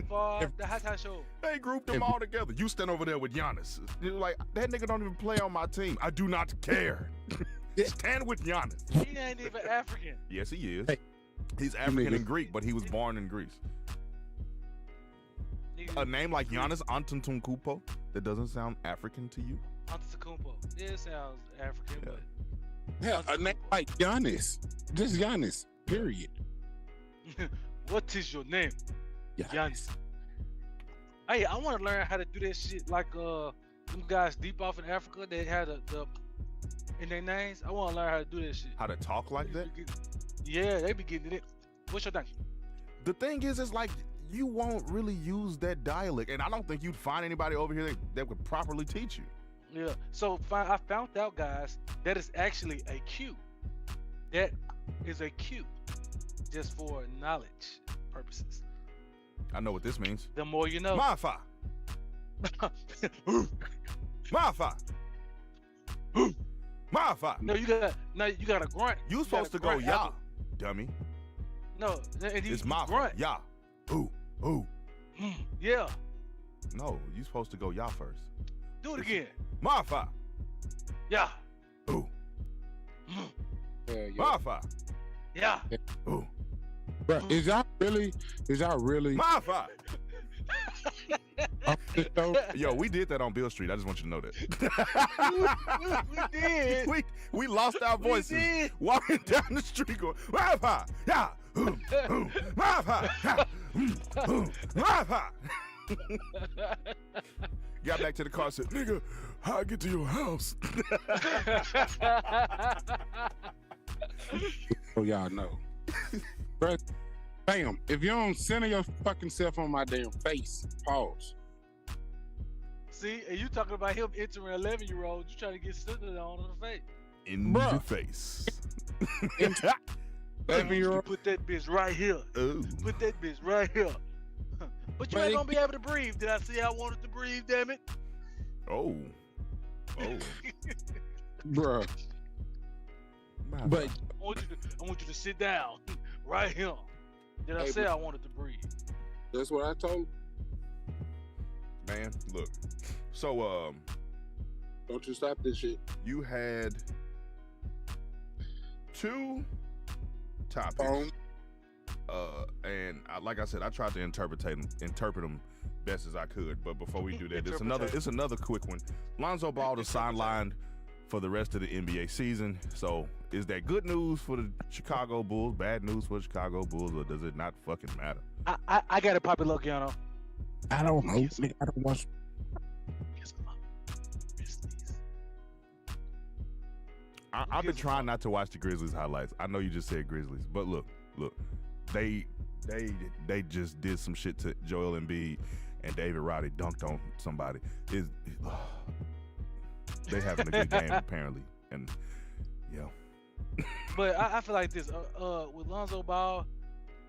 for the halftime show. They grouped them all together. You stand over there with Giannis. You're like, that nigga don't even play on my team. I do not care. Stand with Giannis. He ain't even African. Yes, he is. Hey. He's African and Greek, but he was born in Greece. A name like Giannis Antetokounmpo, that doesn't sound African to you? Antetokounmpo. Yeah, it sounds African, Yeah. but Yeah, a name like Giannis. Just Giannis. Period. what is your name? Giannis. Hey, I want to learn how to do that shit like them guys deep off in Africa. They had the in their names. I want to learn how to do that shit. How to talk like that? Yeah, they be getting it. What's your name? The thing is, it's like you won't really use that dialect, and I don't think you'd find anybody over here that would properly teach you. Yeah. So I found out, guys, that is actually a Q. That is a Q, just for knowledge purposes. I know what this means. The more you know. Mafa. Mafa. Mafa. No, you got a grunt. You supposed to go ya, dummy. No, and It's you Mafa. grunt. Ya. Ooh. Yeah. No, you supposed to go ya first. Do it again. Mafa. Yeah. Ooh. Yeah. Mafa. Yeah. Ooh. Bro, is y'all really Mafa. off the show? Yo, we did that on Beale Street. I just want you to know that. We did. we lost our voices did. walking down the street going, Mafa. Yeah. Ooh. Mafa. Yeah. Mafa. Got back to the car and said, nigga, how I get to your house? Oh, y'all know. Bro, bam. If you don't center your fucking self on my damn face, pause. See, and you talking about him entering 11-year-olds, you trying to get centered on the face. In Bruh. the face. 11-year-old. Put that bitch right here. Ooh. Put that bitch right here. But you But ain't it- gonna be able to breathe. Did I say I wanted to breathe, damn it? Oh. Bruh. But I want you to sit down right here. Did I Hey, say but- I wanted to breathe? that's what I told. Man, look. So, Don't you stop this shit. you had 2 topics. Phone. And like I said, I tried to interpret them best as I could. But before we do that, it's another quick one. Lonzo Ball is sidelined for the rest of the NBA season. So is that good news for the Chicago Bulls, bad news for the Chicago Bulls, or does it not fucking matter? I got a Poppy Logiano. I don't know. Nigga, I don't watch. I've been trying not to watch the Grizzlies highlights. I know you just said Grizzlies, but look, they just did some shit to Joel Embiid, and David Roddy dunked on somebody. They having a good game apparently, and yeah. But I feel like this with Lonzo Ball.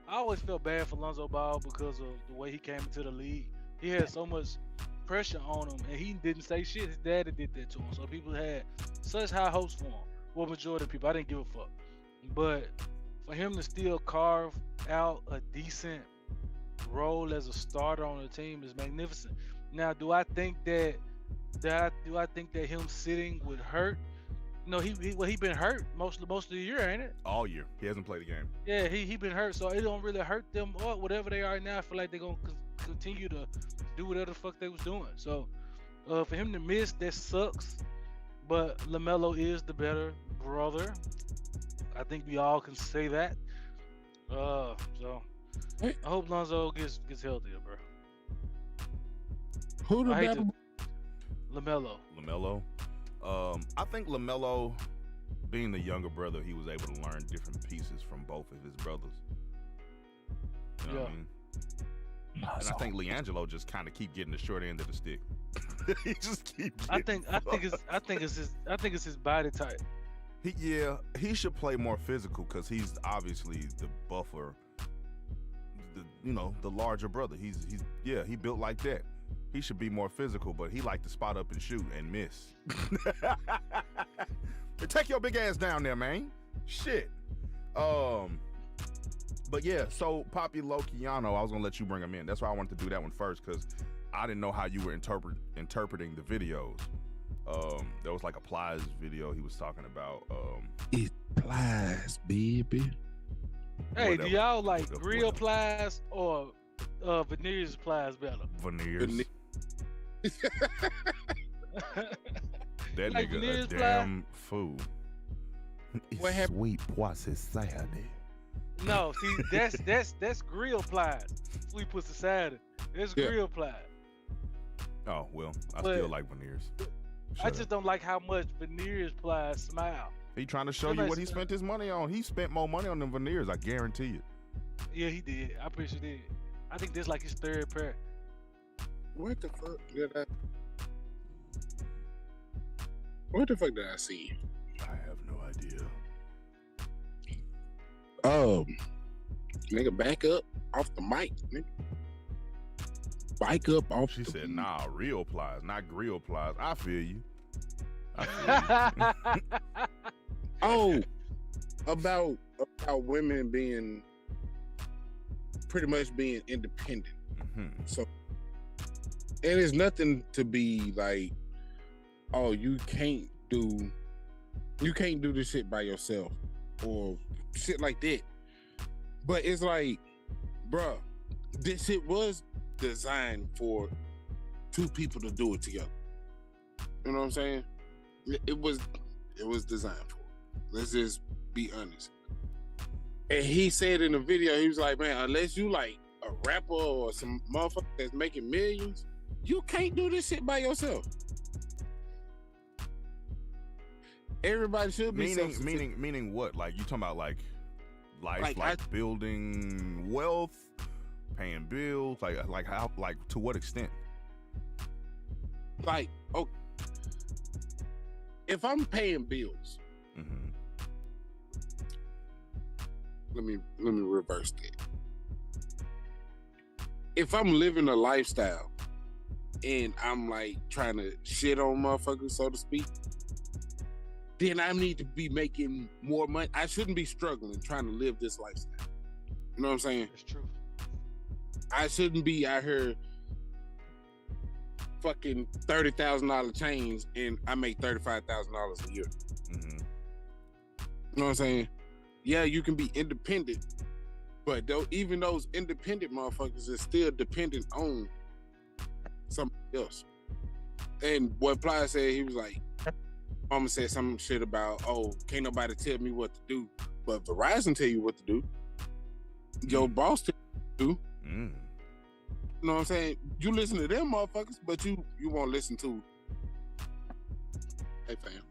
I always felt bad for Lonzo Ball because of the way he came into the league. He had so much pressure on him, and he didn't say shit. His daddy did that to him, so people had such high hopes for him. Well, majority of people, I didn't give a fuck. But for him to still carve out a decent role as a starter on the team is magnificent. Now, do I think that do I think that him sitting would hurt? No, he been hurt most of the year, ain't it? All year. He hasn't played a game. Yeah, he been hurt, so it don't really hurt them or whatever they are now. I feel like they're gonna continue to do whatever the fuck they was doing. So for him to miss, that sucks. But LaMelo is the better brother. I think we all can say that. So I hope Lonzo gets healthier, bro. Who the I hate better? LaMelo. LaMelo. I think LaMelo, being the younger brother, he was able to learn different pieces from both of his brothers. You know what I mean? And I think LiAngelo just kind of keep getting the short end of the stick. He just keep. I think it's his body type. He should play more physical because he's obviously the buffer. The larger brother. He built like that. He should be more physical, but he like to spot up and shoot and miss. Take your big ass down there, man. Shit. But yeah, so Papi Lokiano, I was gonna let you bring him in. That's why I wanted to do that one first, because I didn't know how you were interpreting the videos. There was like a Plies video he was talking about. It Plies, baby. Hey, Whatever. do y'all like real Plies or Veneers Plies better? Veneers. That Like nigga a Veneers damn fool. What happened? Sweet pussy Saturday. No, see, that's grill Plies. Sweet pussy cider. That's Yeah. grill Plies. Oh well, I But still like Veneers. I just don't like how much Veneers Plies smile. He trying to show you what he spent his money on. He spent more money on them Veneers, I guarantee you. Yeah, he did. I pretty sure did. I think this like his third pair. What the fuck did I? What the fuck did I see? I have no idea. Nigga, back up off the mic, nigga. Bike up off. She the said, "Nah, real plies, not grill plies." I feel you. I feel you. Oh, about women being pretty much being independent. Mm-hmm. So, and it's nothing to be like, oh, you can't do this shit by yourself or shit like that. But it's like, bruh, this shit was designed for two people to do it together. You know what I'm saying? It was designed for. Let's just be honest. And he said in the video, he was like, man, unless you like a rapper or some motherfucker that's making millions, you can't do this shit by yourself. Everybody should be meaning what? Like you talking about like life, Like building wealth, paying bills, like how, like to what extent? like, oh, if I'm paying bills, Mm-hmm. let me reverse that. If I'm living a lifestyle and I'm like trying to shit on motherfuckers, so to speak, then I need to be making more money. I shouldn't be struggling trying to live this lifestyle. You know what I'm saying? It's true. I shouldn't be out here fucking $30,000 chains and I make $35,000 a year. Mm-hmm. You know what I'm saying? Yeah, you can be independent, but even those independent motherfuckers are still dependent on somebody else. And what Ply said, he was like, Mama said some shit about, oh, can't nobody tell me what to do, but Verizon tell you what to do. Your boss tell you what to do. Mm. You know what I'm saying? You listen to them motherfuckers, but you won't listen to. Hey fam.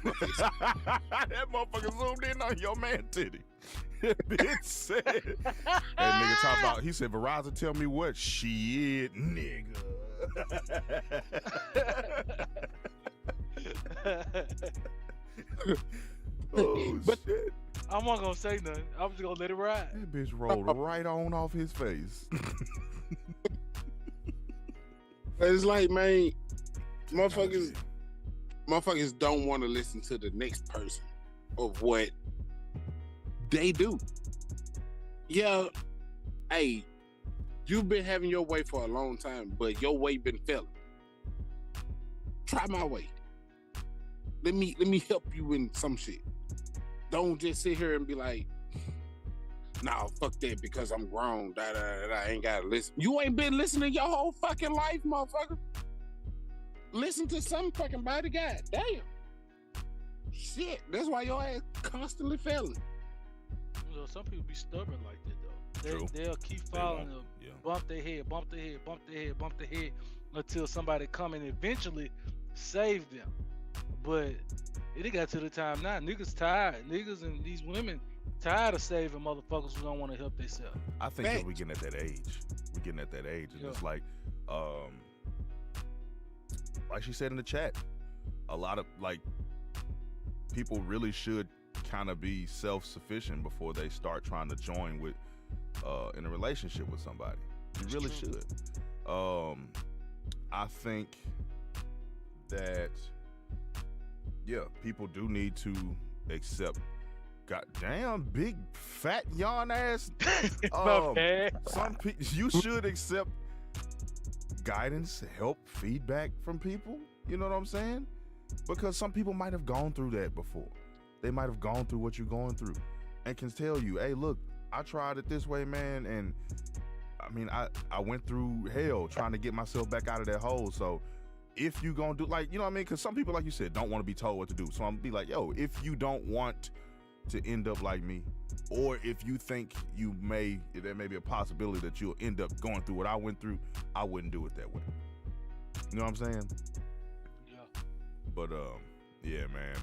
That motherfucker zoomed in on your man titty. Bitch said. That nigga talk about. He said Verizon tell me what shit, nigga. Oh shit. I'm not gonna say nothing. I'm just gonna let it ride. That bitch rolled right on off his face. It's like, man, motherfuckers don't want to listen to the next person of what they do. Yeah, hey, you've been having your way for a long time, but your way been failing. try my way. Let me help you in some shit. Don't just sit here and be like, nah, fuck that because I'm grown. I ain't gotta listen. You ain't been listening your whole fucking life, motherfucker. Listen to some fucking body. God damn. Shit. That's why your ass constantly failing. You know, some people be stubborn like that though. True. They'll keep following them, Yeah. bump their head, until somebody come and eventually save them. But it got to the time now, niggas tired. Niggas and these women tired of saving motherfuckers who don't want to help themselves. I think that we're getting at that age. We're getting at that age. And it's like she said in the chat, a lot of like people really should kind of be self-sufficient before they start trying to join with in a relationship with somebody. You really should. I think that people do need to accept goddamn big fat yawn ass. Some people you should accept guidance, help, feedback from people. You know what I'm saying? Because some people might have gone through that before. They might have gone through what you're going through and can tell you, hey, look, I tried it this way, man, and I mean, I went through hell trying to get myself back out of that hole. So if you gonna do, like, you know what I mean? Because some people, like you said, don't want to be told what to do. So I'm gonna be like, yo, if you don't want to end up like me, or if you think there may be a possibility that you'll end up going through what I went through, I wouldn't do it that way. You know what I'm saying? Yeah. But yeah, man.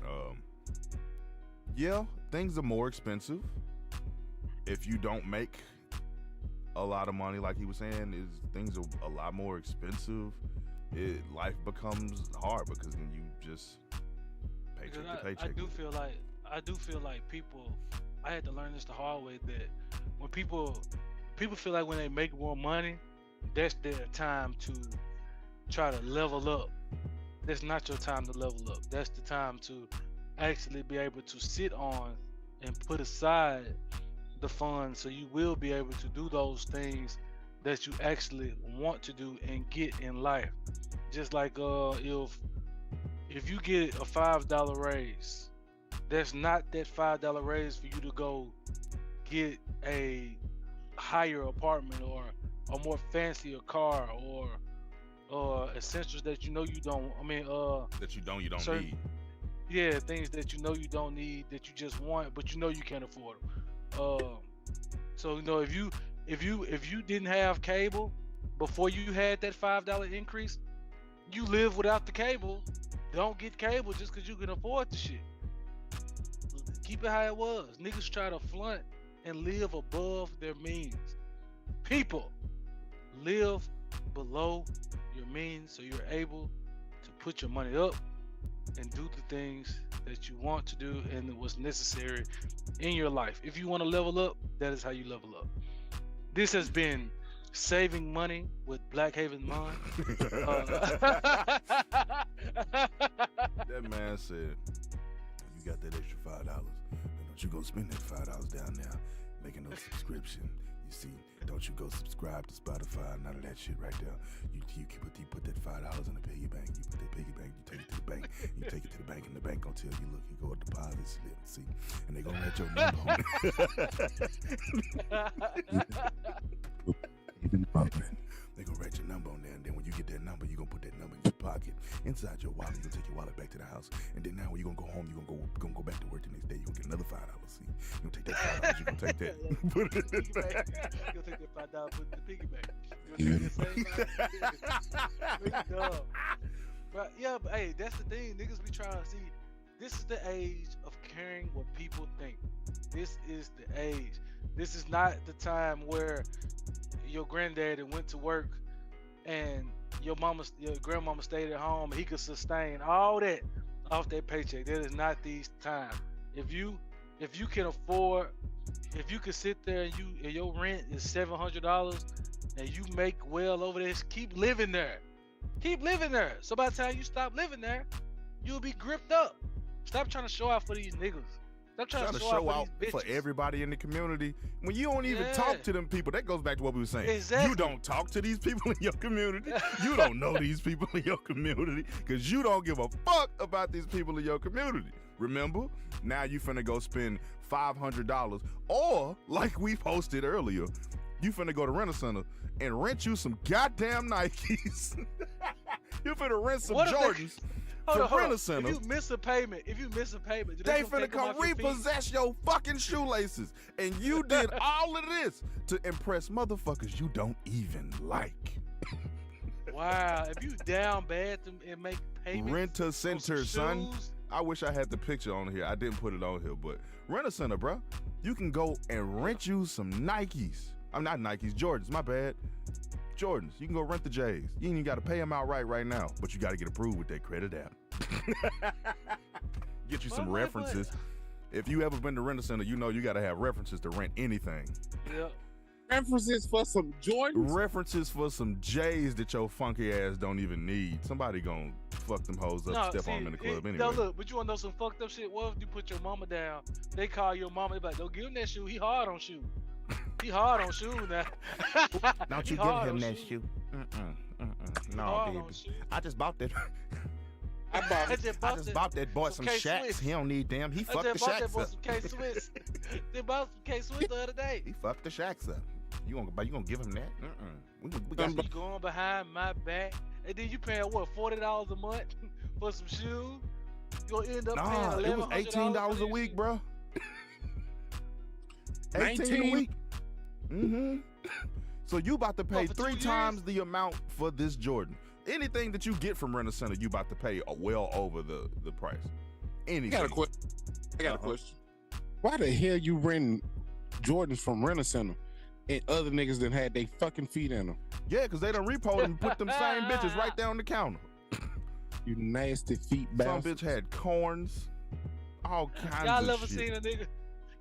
Yeah, things are more expensive. If you don't make a lot of money, like he was saying, things are a lot more expensive. Life becomes hard because then you just paycheck to paycheck. I do feel like people. I had to learn this the hard way, that when people feel like when they make more money, that's their time to try to level up. That's not your time to level up. That's the time to actually be able to sit on and put aside the funds so you will be able to do those things that you actually want to do and get in life. Just like if you get a $5 raise, that's not that $5 raise for you to go get a higher apartment or a more fancier car or essentials that you know you don't. I mean, that you don't need. Yeah, things that you know you don't need, that you just want, but you know you can't afford them. So you know, if you didn't have cable before you had that $5 increase, you live without the cable. Don't get cable just because you can afford the shit. Keep it how it was. Niggas try to flaunt and live above their means. People, live below your means so you're able to put your money up and do the things that you want to do and what's necessary in your life. If you want to level up, that is how you level up. This has been Saving Money with Black Haven Mind. That man said, you got that extra $5. Don't you go spend that $5 down there making no subscription. You see, don't you go subscribe to Spotify, none of that shit right there. You put that $5 in the piggy bank. You put that piggy bank, you take it to the bank. You take it to the bank, and the bank gonna tell you, look, you go a deposit slip, see, and they gonna let your number on it. They gonna write your number on there, and then when you get that number, you gonna put that number in your pocket, inside your wallet. You gonna take your wallet back to the house, and then now when you gonna go home, you gonna go back to work the next day. You gonna get another $5. See, you gonna take that $5. You gonna take that, put it in the bank. You gonna take that $5, put it in the piggy bank. You gonna take the same $5. But yeah, but hey, that's the thing. Niggas be trying to see. This is the age of caring what people think. This is the age. This is not the time where your granddaddy went to work and your grandmama stayed at home and he could sustain all that off that paycheck. That is not these times. If you can afford, if you can sit there and your rent is $700 and you make well over this, keep living there. Keep living there. So by the time you stop living there, you'll be gripped up. Stop trying to show out for these niggas. Stop trying Trying to to show show out out for these for bitches. everybody in the community when you don't even Yeah. talk to them people. That goes back to what we were saying. Exactly. You don't talk to these people in your community. You don't know these people in your community because you don't give a fuck about these people in your community. Remember? Now you finna go spend $500 or, like we posted earlier, you finna go to Rent-A-Center and rent you some goddamn Nikes. You finna rent some What if they- Jordans Hold from on. Rent-A-Center. If you miss a payment, do They come finna take them come off your feet? repossess your fucking shoelaces. And you did all of this to impress motherfuckers you don't even like. Wow, if you down bad and make payments. Rent-A-Center, on some son. shoes, I wish I had the picture on here. I didn't put it on here, but Rent-A-Center, bro. You can go and rent you some Nikes. I'm not Nikes, Jordans, my bad. Jordans. You can go rent the J's. You ain't even got to pay them outright right now, but you got to get approved with that credit app. Get you some But- references. If you ever been to Rent-A-Center, you know you got to have references to rent anything. Yep. References for some Jordans. References for some J's that your funky ass don't even need. Somebody gonna fuck them hoes up, step on them in the club anyway. No, look, but you wanna know some fucked up shit? What if you put your mama down? They call your mama, they be like, don't give him that shoe. He hard on shoe. He hard on shoe now. Don't He you give hard him on that shoe. shoe. He No, hard baby. on shoe. I just bought that. I bought I it. just I just bought that boy some K Shacks. Swiss. He don't need them. He I fucked the just bought that Shacks boy up. some K Swiss. They bought some K Swiss the other day. He fucked the Shacks up. You gonna give him that? We got You going behind my back, and then you paying what, $40 a month for some shoes? You gonna end up paying Nah, it was $1,100 $18 a week, bro. 18 a 19? week. So you about to pay for 2 3 years? times the amount for this Jordan. Anything that you get from Rent-A-Center, you about to pay well over the price. I Anything. got a question. I got a Uh-huh. question. Why the hell you renting Jordans from Rent-A-Center and other niggas that had they fucking feet in them? Yeah, because they done repoed and put them same bitches right there on the counter. You nasty feet Some bastard. bitch had corns, all kinds Y'all of ever shit. seen a nigga?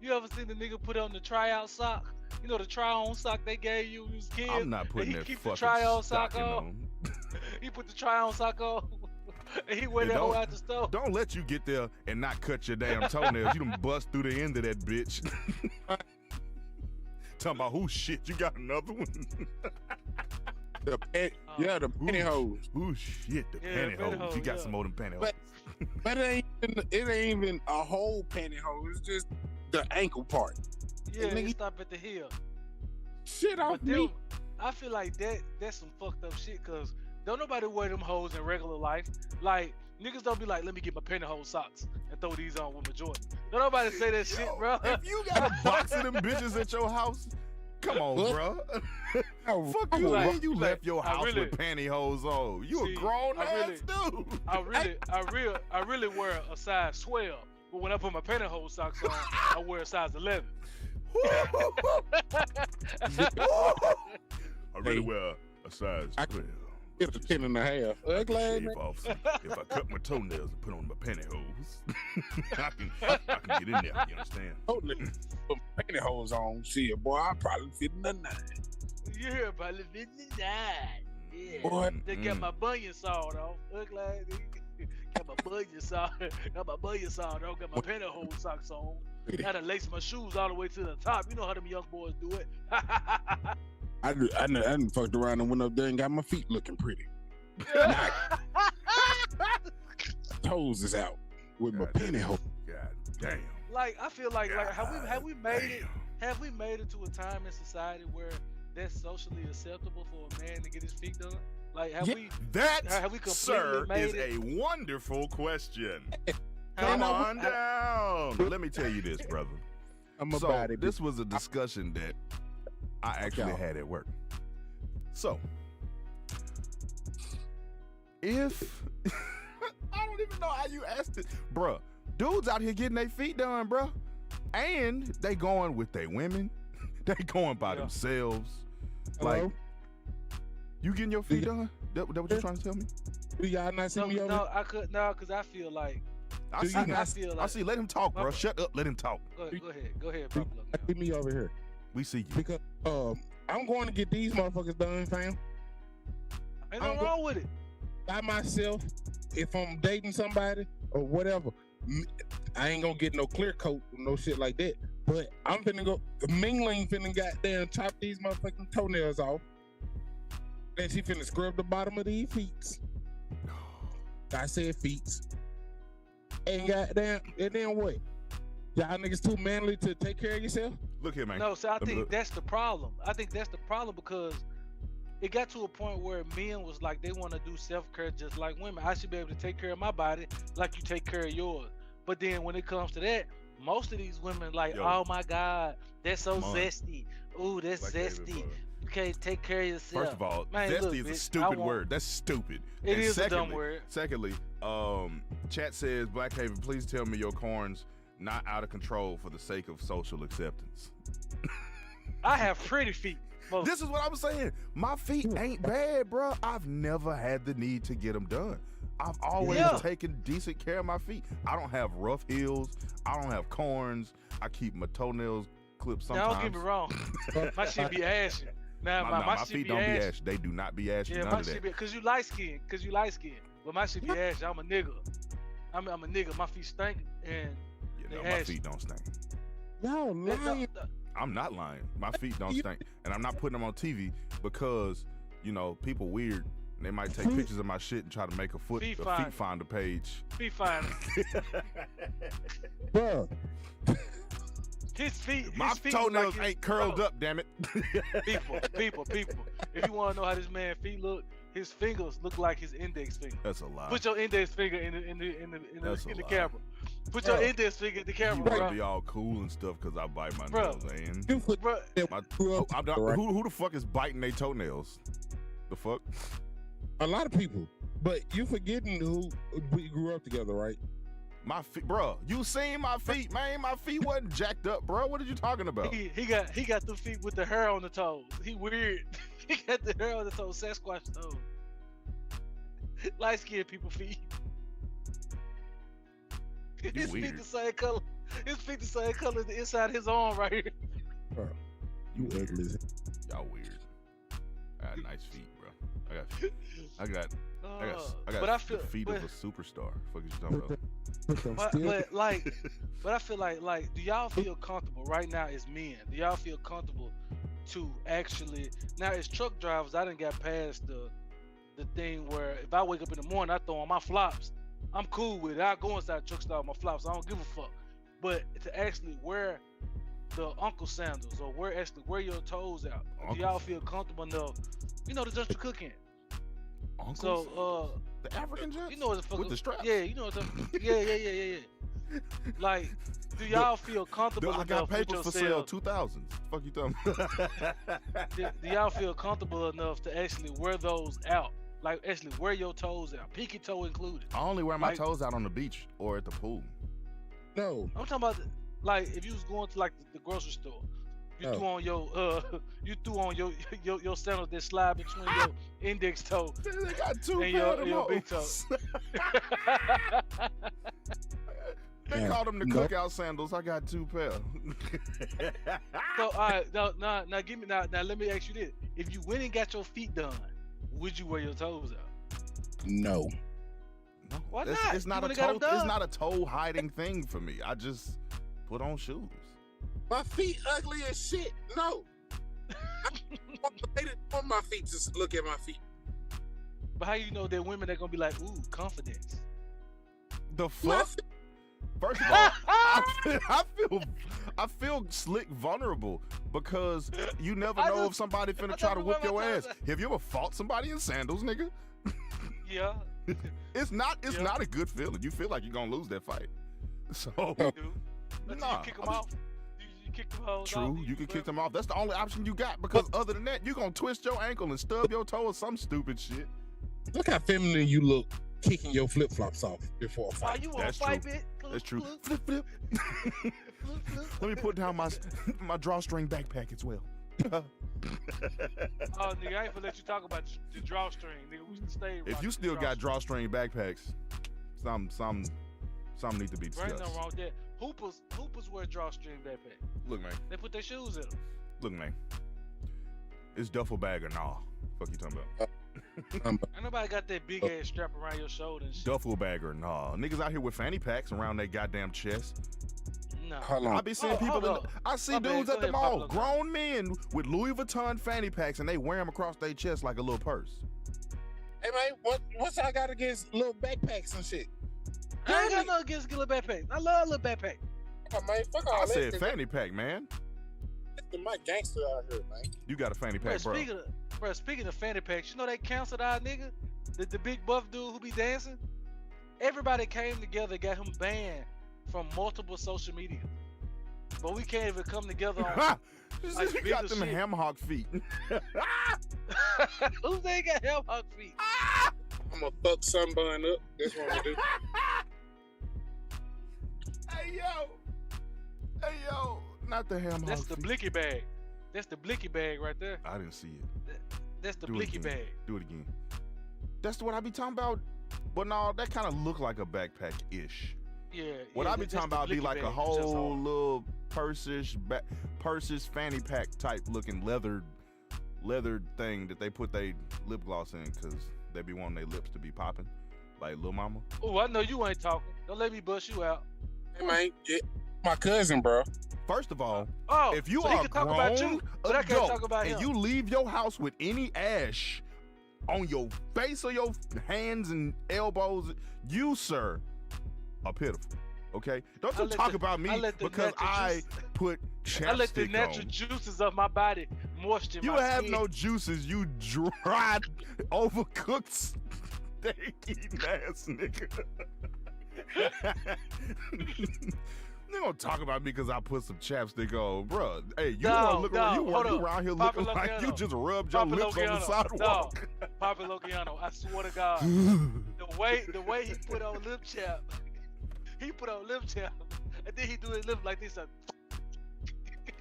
You ever seen the nigga put on the tryout sock? You know the try-on sock they gave you when you was a kid? I'm not putting he that keep the fucking try-on sock stocking on. on. He put the try-on sock on, and he wear And that whole don't- out the store. Don't let you get there and not cut your damn toenails. You done bust through the end of that bitch. Talking about who shit, you got another one? The the pantyhose. Ooh shit, the Yeah, pantyhose. You pantyhose, got yeah. some more than pantyhose. But- But it ain't even a whole pantyhose. It's just the ankle part. Yeah, nigga- he stop at the heel. Shit off But me. them, I feel like that's some fucked up shit, cause don't nobody wear them hoes in regular life. Like niggas don't be like, let me get my pantyhose socks and throw these on with my Jordan. Don't nobody say that shit, Yo, bro. If you got a box of them bitches at your house, come on, What? bro. Oh, Fuck I you, would like- man. You like, left your I house really- with pantyhose on. You See, a grown I ass dude. I really wear a size 12, but when I put my pantyhose socks on, I wear a size 11. I really Hey. wear a size I- 12. It's a 10 and a half. I Ugly can ass shave man. off some. If I cut my toenails and put on my pantyhose, I can get in there. You understand? Totally. Put pantyhose on. Shit, boy, I probably fit in the 9. Yeah, probably 59. Yeah. Boy, They got my bunion sawed off. Ugly ass nigga. Got my bunion sawed. Got my bunion sawed off. Got my pantyhose socks on. Had to lace my shoes all the way to the top. You know how them young boys do it. I done fucked around and went up there and got my feet looking pretty. Toes is out with my God, pantyhose. God damn. Like I feel like have we made it? Damn. Have we made it to a time in society where that's socially acceptable for a man to get his feet done? Like have Yeah. we? That, Have we completely sir, made is it? a wonderful question. Come Come on down. Let me tell you this, brother. I'm a So body. this was a discussion that I actually had at work. So if I don't even know how you asked it, bruh. Dudes out here getting their feet done, bruh, and they going with their women. They going by Yeah. themselves. Hello? Like, you getting your feet done? That what you trying to tell me? Do y'all not see me over No, I could no, cause I feel like I Do see. you I I see. feel I like. see. Let him talk, bro. Papa. Shut up. Let him talk. Go ahead, Do Pablo. y'all see me over here? We see you. Because I'm going to get these motherfuckers done, fam. Ain't nothing wrong with it. By myself, if I'm dating somebody or whatever, I ain't gonna get no clear coat, no shit like that. But I'm finna go. Mingling finna goddamn chop these motherfucking toenails off. Then she finna scrub the bottom of these feet. I said feet. And goddamn, and then what? Y'all niggas too manly to take care of yourself? Look here, man. No, so I think that's the problem. I think that's the problem because it got to a point where men was like they want to do self-care just like women. I should be able to take care of my body like you take care of yours. But then when it comes to that, most of these women like, oh my God, that's so zesty. Ooh, that's like zesty. You can't take care of yourself. First of all, man, zesty look, is a bitch, stupid word. That's stupid. It and is secondly, a dumb word. Secondly, chat says, Blackhaven, please tell me your corns not out of control for the sake of social acceptance. I have pretty feet. This is what I'm saying. My feet ain't bad, bro. I've never had the need to get them done. I've always taken decent care of my feet. I don't have rough heels. I don't have corns. I keep my toenails clipped sometimes. Now, don't get me wrong. My shit be ashy. My feet don't be ashy. They do not be ashy. Yeah, none my of shit that. be, cause you light skinned. But my shit be ashy. I'm a nigga. I'm a nigga. My feet stink and my feet don't stink. No, lying. I'm not lying. My feet don't stink, and I'm not putting them on TV because people weird. And they might take pictures of my shit and try to make a feet finder page. Feet finder. Bro. My toenails like ain't curled up, damn it. People. If you want to know how this man's feet look, his fingers look like his index finger. That's a lie. Put your index finger in the camera. Put your index finger in the camera, you bro. want to be all cool and stuff because I bite my nails, and bro. Who the fuck is biting their toenails? The fuck? A lot of people, but you forgetting who we grew up together, right? My feet, bro. You seen my feet, man? My feet wasn't jacked up, bro. What are you talking about? He got the feet with the hair on the toes. He weird. He got the hair on the toes. Sasquatch toes. Light skinned people feet. His feet the same color. His feet the same color as the inside of his arm right here. Bro, you ugly. Y'all weird. I got nice feet, bro. I got but I feel, the feet of a superstar. Fuck is you talking about? But I feel like, do y'all feel comfortable right now as men? Do y'all feel comfortable to actually now as truck drivers? I done got past the thing where if I wake up in the morning, I throw on my flops. I'm cool with it. I go inside the truck stop with my flops. I don't give a fuck. But to actually wear the uncle sandals or wear your toes out, do y'all feel comfortable enough? You know the joint you cook in. Uncles? So the African joint? You know what the fuck with the straps? Yeah, you know what the yeah. Like, do y'all feel comfortable enough? I got papers for sale 2000s. Fuck you talking about? Do y'all feel comfortable enough to actually wear those out? Like actually wear your toes out, pinky toe included. I only wear my toes out on the beach or at the pool. No, I'm talking about like if you was going to like the grocery store, you threw on your sandals that slide between your index toe they got two and your big toe. They call them the cookout sandals. I got 2 pair. So all right, now give me now let me ask you this: if you went and got your feet done, would you wear your toes out? No. Why not? It's not a toe. It's not a toe hiding thing for me. I just put on shoes. My feet ugly as shit. No. I want my feet to look at my feet. But how you know that women are gonna be like, ooh, confidence? The fuck? First of all, I feel slick vulnerable because you never know if somebody finna try to whip your ass. Have you ever fought somebody in sandals, nigga? Yeah. It's not a good feeling. You feel like you're gonna lose that fight. So you kick them off. You kick them off. True, you can kick them off. That's the only option you got because other than that, you're gonna twist your ankle and stub your toe or some stupid shit. Look how feminine you look kicking your flip flops off before a fight. Oh, you want to fight, bitch? That's true. Flip. Let me put down my drawstring backpack as well. Oh, nigga, I ain't gonna let you talk about the drawstring, nigga. We should stay. If you still got drawstring backpacks, some need to be discussed. Right, nothing wrong with that. Hoopers wear drawstring backpack. Look, man. They put their shoes in them. Look, man. It's duffel bag or nah. Fuck you talking about? Ain't nobody got that big ass strap around your shoulder and shit. Duffel bagger, nah. Niggas out here with fanny packs around their goddamn chest. No. Hold on. I be seeing people. I see My bad. dudes Go at the ahead, mall, Papa. grown men with Louis Vuitton fanny packs, and they wear them across their chest like a little purse. Hey man, what's I got against little backpacks and shit? I ain't got no against little backpack. I love little backpack. Oh, man, fuck all I that. said fanny pack, man. My gangster out here, man. You got a fanny pack, bro. Speaking of fanny packs, you know they canceled our nigga, the big buff dude who be dancing. Everybody came together, got him banned from multiple social media, but we can't even come together on. Like, you got them shit. ham hock feet. Who's they got ham hock feet? I'm gonna fuck sunburn up. That's what I'm gonna do. Hey yo, not the ham hock That's the feet. blicky bag. That's the blicky bag right there. I didn't see it. That's the Do it blicky again. bag. Do it again. That's what I be talking about. But no, that kind of look like a backpack-ish. Yeah. What yeah, I be that's talking the about be blicky like a bag. whole little purses fanny pack type looking leather thing that they put their lip gloss in because they be wanting their lips to be popping, like Lil Mama. Oh, I know you ain't talking. Don't let me bust you out. Hey man, yeah, my cousin, bro. First of all, Oh, if you so he are can talk about grown you, but I can't adult talk about and him. you leave your house with any ash on your face or your hands and elbows, you, sir, are pitiful. Okay? Don't you talk about me because I put chapstick I let the natural on. juices of my body moisture You my have skin. no juices, you dried, overcooked, steak eating ass nigga. You don't talk about me because I put some chapstick on, bro. Hey, you wanna look around? You around here Papa looking like you Logiano. just rubbed your Papa lips on the Logiano. sidewalk. No, Papa Logiano, I swear to God, the way he put on lip chap, and then he do his lip like this.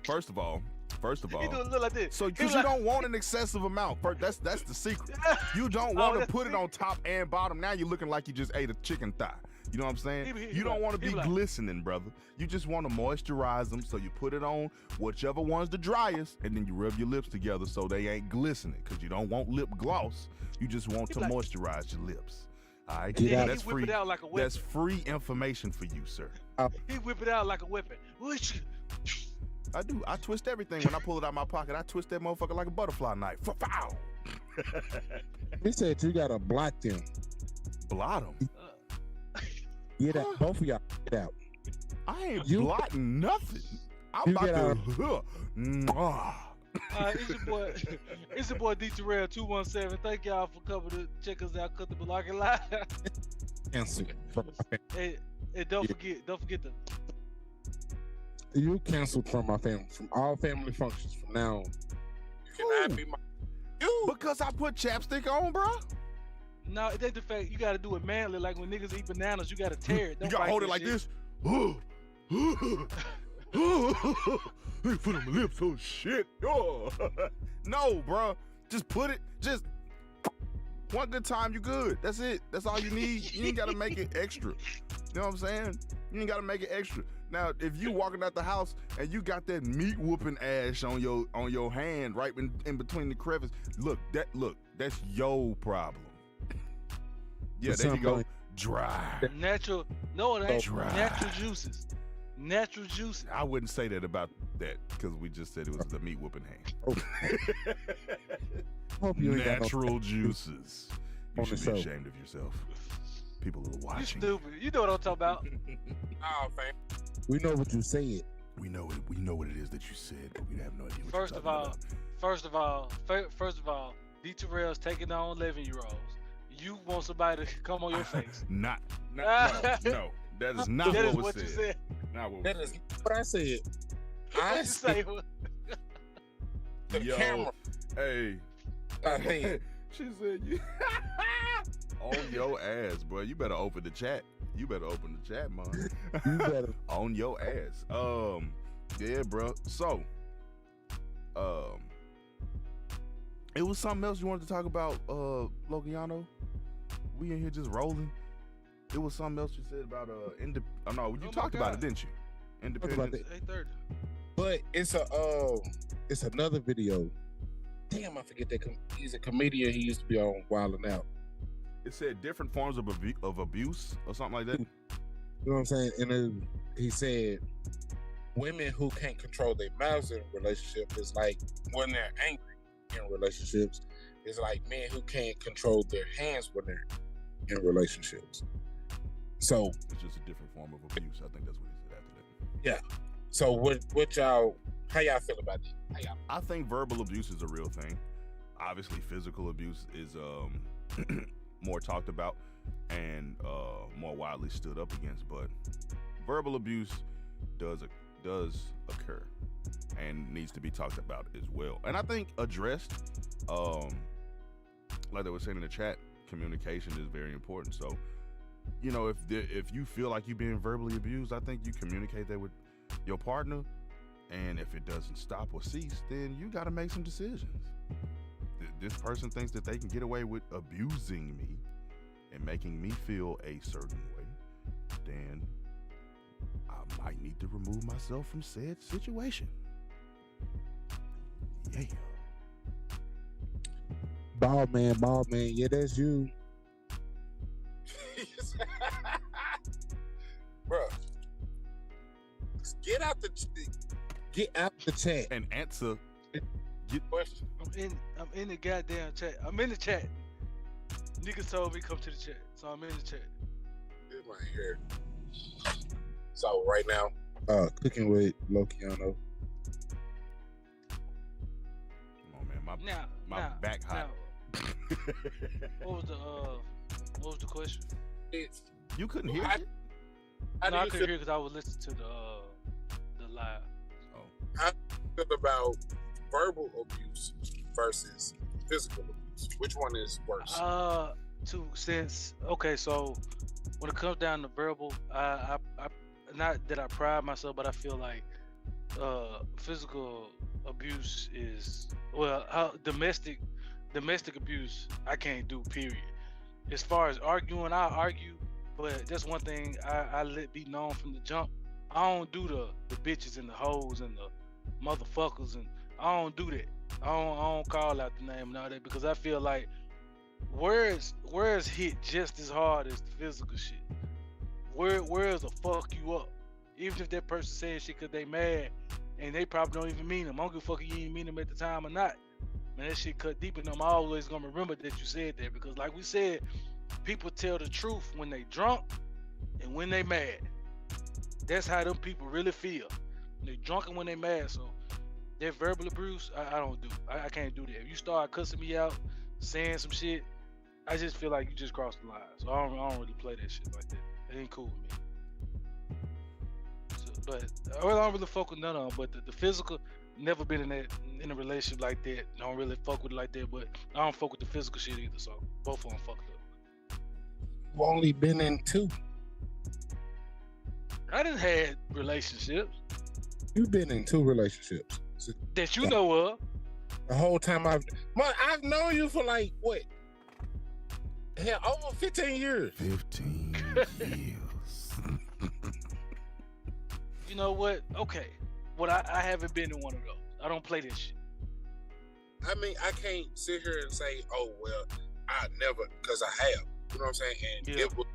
First of all, He do his lip like this. so because you don't want an excessive amount. That's the secret. You don't want to that's put it the on top and bottom. Now you're looking like you just ate a chicken thigh. You know what I'm saying? He You don't like- want to he be like- glistening, brother. You just want to moisturize them, so you put it on whichever one's the driest, and then you rub your lips together so they ain't glistening, because you don't want lip gloss. You just want to like- moisturize your lips. All right? And then That's he whip free. it out like a weapon. That's free information for you, sir. He whip it out like a weapon. Whoosh. I do. I twist everything when I pull it out of my pocket. I twist that motherfucker like a butterfly knife. Fow! He said you gotta block them. Blot 'em. Get out, both of y'all. Get out. I ain't You- blotting nothing. I'm You about get to. out. Mwah. It's your boy D Terrell 217. Thank y'all for coming to check us out. Cut the Malarkey live. Cancel. And don't forget the. You canceled from my family, from all family functions from now on. You cannot be my. You. Because I put chapstick on, bro. No, it ain't the fact you gotta do it manly. Like when niggas eat bananas, you gotta tear it. You Don't gotta bite hold that it like shit. this. Put on my lips, oh shit. Oh. No, bro. Just put it. Just one good time, you good. That's it. That's all you need. You ain't gotta make it extra. You know what I'm saying? You ain't gotta make it extra. Now, if you walking out the house and you got that meat whooping ash on your hand right in between the crevice, that's your problem. Yeah, But there you go. somebody- Dry. Natural. No, it ain't. Dry. Natural juices. Natural juices. I wouldn't say that about that because we just said it was the meat whooping hand. Hope you ain't got no Natural juices. You on should the be show. ashamed of yourself. People are You watching. stupid. You know what I'm talking about. Oh, fam. We know what you said. We know what it is that you said, but we have no idea what First you're of talking all, about. first of all, D Terrell's taking on 11-year-olds. You want somebody to come on your face. No. That is not That what is was what said. you said. Not what That was is What I said. What you say? to the Yo. camera. Hey. I think. She said you on your ass, bro. You better open the chat. You better open the chat, man. You better. On your ass. Yeah, bro. So, it was something else you wanted to talk about, Logiano. We in here just rolling. It was something else you said about you Oh my talked about God. it, didn't you? about Independence. that. 8:30. But it's another video damn, I forget that. He's a comedian. He used to be on Wild 'N Out. It said different forms of abuse or something like that. You know what I'm saying? And then he said, women who can't control their mouths in a relationship is like when they're angry in relationships. It's like men who can't control their hands when they're in relationships. So It's just a different form of abuse. I think that's what he said after that. yeah. So what y'all? How y'all feel about that? I think verbal abuse is a real thing. Obviously, physical abuse is more talked about and more widely stood up against, but verbal abuse does occur and needs to be talked about as well. And I think addressed, like they were saying in the chat, communication is very important. So, you know, if you feel like you're being verbally abused, I think you communicate that with your partner. And if it doesn't stop or cease, then you got to make some decisions. This person thinks that they can get away with abusing me and making me feel a certain way, then I might need to remove myself from said situation. Yeah. Ball man, yeah, that's you. Bro, get out the chat and answer. question. I'm in the goddamn chat. I'm in the chat. Niggas told me come to the chat, so I'm in the chat. It's right here. So right now, cooking with Lokiano. Come on, man, my back hot. What was the question? You couldn't hear it? I couldn't hear because I was listening to the live. Oh. How do you feel about verbal abuse versus physical abuse? Which one is worse? So when it comes down to verbal, I not that I pride myself, but I feel like physical abuse is domestic abuse I can't do, period. As far as arguing, I argue, but that's one thing I let be known from the jump. I don't do the bitches and the hoes and the motherfuckers, and I don't do that. I don't call out the name and all that, because I feel like words hit just as hard as the physical shit. Words will fuck you up, even if that person saying shit because they mad and they probably don't even mean them. I don't give a fuck if you ain't mean them at the time or not. Man, that shit cut deep in them. I'm always gonna remember that you said that, because like we said, people tell the truth when they drunk and when they mad. That's how them people really feel. They drunk and when they mad. So that verbal abuse, I don't do. I can't do that. If you start cussing me out, saying some shit, I just feel like you just crossed the line. So I don't really play that shit like that. It ain't cool with me. So, but I don't really fuck with none of them. But the physical, never been in a relationship like that. I don't really fuck with it like that. But I don't fuck with the physical shit either. So both of them fucked up. You've only been in 2. I done had relationships. You've been in 2 relationships that you know of. The whole time I've known you for like what? Hell, over 15 years. 15 years. You know what? Okay. Well, I haven't been in one of those. I don't play this shit. I mean, I can't sit here and say, oh, well, I never, because I have. You know what I'm saying? And Yeah. it was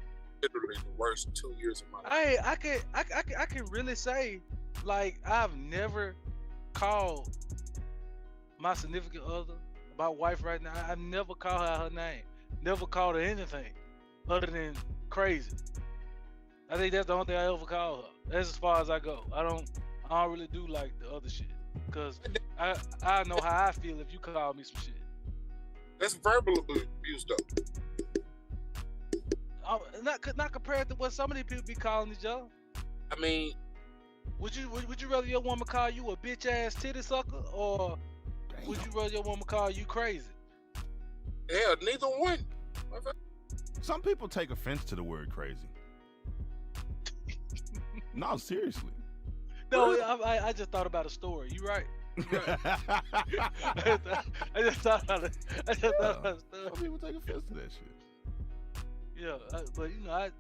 literally the worst 2 years of my life. I can really say, like, I've never called my significant other, my wife right now, I never called her her name. Never called her anything other than crazy. I think that's the only thing I ever called her. That's as far as I go. I don't really do like the other shit, because I know how I feel if you call me some shit. That's verbal abuse, though. Not compared to what some of these people be calling each other. I mean, would you rather your woman call you a bitch ass titty sucker, or would you rather your woman call you crazy? hell, neither one. Some people take offense to the word crazy. No, seriously. No, I just thought about a story. You right. I just thought about a story. Some people take offense to that shit. Yeah, but you know, I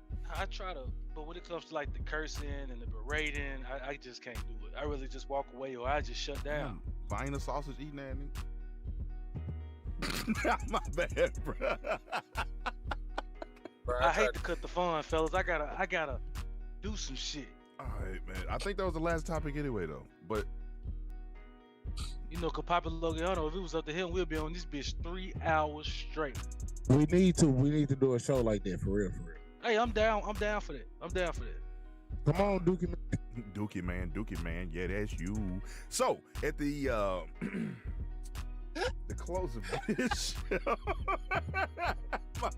try to. But when it comes to like the cursing and the berating, I just can't do it. I really just walk away, or I just shut down. Buying a sausage, eating that. My bad, bro. Bro, I hate to cut the fun, fellas. I gotta do some shit. All right, man. I think that was the last topic anyway, though. But You know, cause Papa Logiano, if it was up to him, we'll be on this bitch 3 hours straight. We need to do a show like that for real. Hey, I'm down for that. Come on, Dookie. Dookie man, yeah, that's you. So at the the close of this show,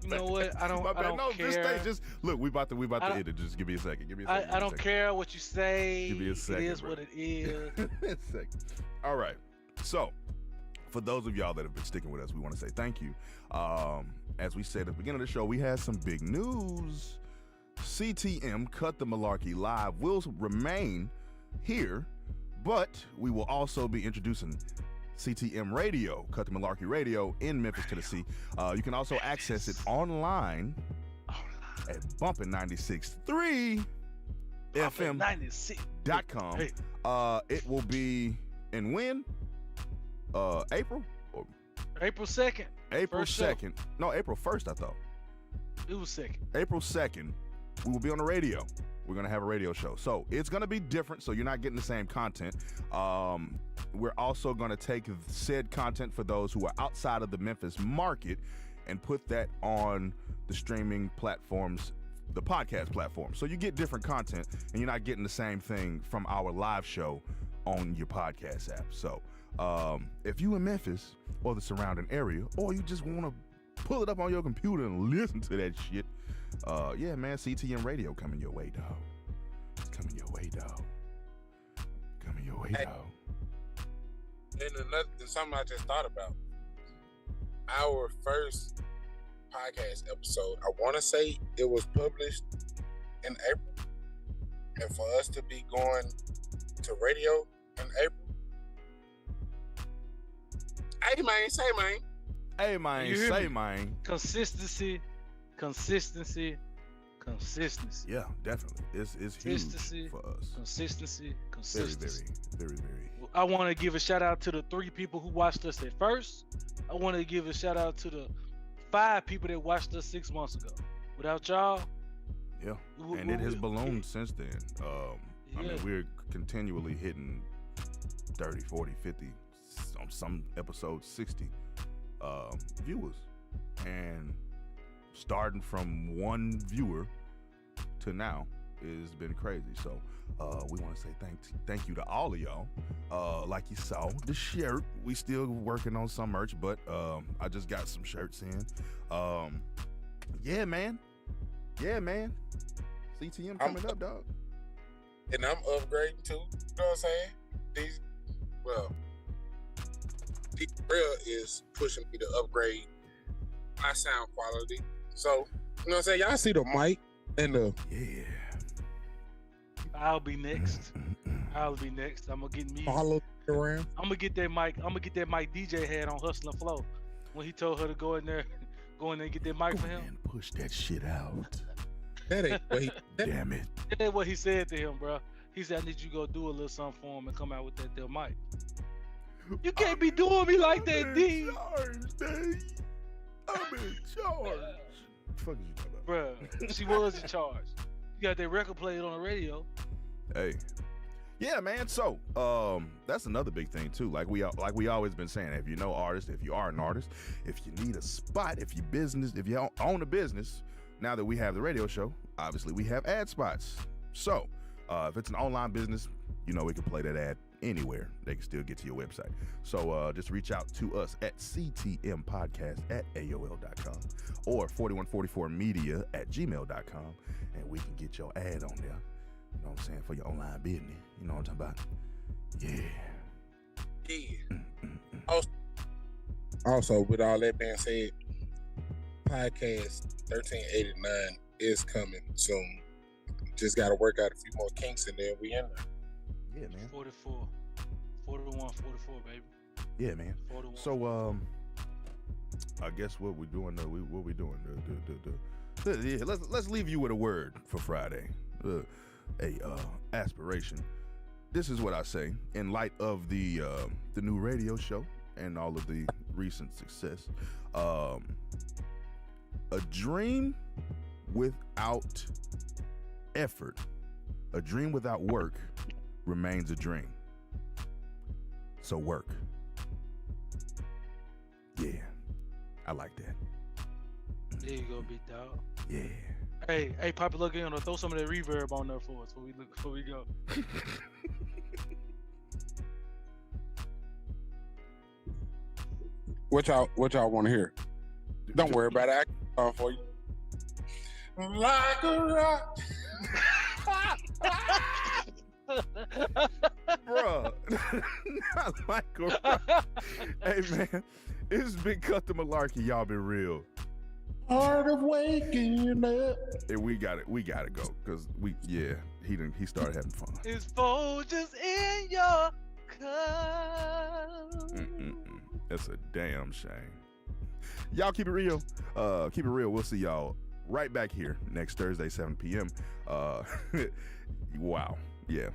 You know what? I don't care. Just look, we about to end it. Just give me a second. I don't care what you say. Give me a second. It is bro. what it is. A second. All right. So, for those of y'all that have been sticking with us, we want to say thank you. As we said at the beginning of the show, we had some big news. CTM Cut The Malarkey Live will remain here, but we will also be introducing CTM Radio, Cut The Malarkey Radio in Memphis, Tennessee. You can also access it online at Bumpin' 96.3 FM.com. Hey. It will be in when? April? April 2nd. April First show. 2nd. No, April 1st, I thought. It was 2nd. April 2nd, we will be on the radio. We're going to have a radio show. So it's going to be different, so you're not getting the same content. We're also going to take said content for those who are outside of the Memphis market and put that on the streaming platforms, the podcast platform. So you get different content, and you're not getting the same thing from our live show on your podcast app. So if you in Memphis or the surrounding area, or you just want to pull it up on your computer and listen to that shit, yeah, man, CTM Radio coming your way, dog. Coming your way, dog. Coming your way, Hey. dog. And something I just thought about. Our first podcast episode, I want to say it was published in April. And for us to be going to radio in April. Hey, man, say, man. Hey, man, You hear say, me? man. Consistency. Yeah, definitely. It's Consistency. huge for us. Consistency. Very. I want to give a shout out to the 3 people who watched us at first. I want to give a shout out to the 5 people that watched us 6 months ago. Without y'all, Yeah, and it has ballooned since then. I mean, Yeah. we're continually hitting 30, 40, 50, on some episodes 60 viewers. And starting from 1 viewer to now has been crazy. So we want to say thank you to all of y'all. Like you saw, the shirt, we still working on some merch, but I just got some shirts in. Yeah, man. CTM coming up, dog. And I'm upgrading too. You know what I'm saying? Real is pushing me to upgrade my sound quality. So, you know what I'm saying? Y'all see the mic and the Yeah. I'll be next. I'm gonna get me. follow around. I'm gonna get that mic. DJ had on Hustle and Flow when he told her to go in there and get that mic for him. Man, push that shit out. That ain't what he. Damn it. That's what he said to him, bro. He said, "I need you to go do a little something for him and come out with that there mic." You can't be doing me like that, D. I'm in charge. Fuck is you talking about? Bruh, she was in charge. You got that record played on the radio. Hey. Yeah, man. So, that's another big thing too. Like we always been saying, if you know artists, if you are an artist, if you need a spot, if you own a business, now that we have the radio show, obviously we have ad spots. So, if it's an online business, you know we can play that ad anywhere. They can still get to your website. So just reach out to us at ctmpodcast@aol.com or 4144media@gmail.com, and we can get your ad on there. You know what I'm saying? For your online business. You know what I'm talking about? Yeah. Also, with all that being said, podcast 1389 is coming soon. Just got to work out a few more kinks and then we in there. Yeah, man. 44, 41, 44, baby. Yeah, man. 41. So, I guess what we're doing, what we doing? Yeah, let's leave you with a word for Friday. Aspiration. This is what I say in light of the new radio show and all of the recent success. A dream without effort, a dream without work remains a dream. So work. Yeah, I like that. There you go, big dog. Yeah. Hey, Papa, look in. Throw some of that reverb on there for us before we go. What y'all want to hear? Don't worry about it. I can for you. Like a rock. Bruh. Not like a rock. Hey, man. It's been Cut the Malarkey. Y'all been real. Heart of waking up. And we gotta go. Cause he started having fun. It's Folgers in your cup. That's a damn shame. Y'all keep it real. Keep it real. We'll see y'all right back here next Thursday, 7 p.m. Wow. Yeah.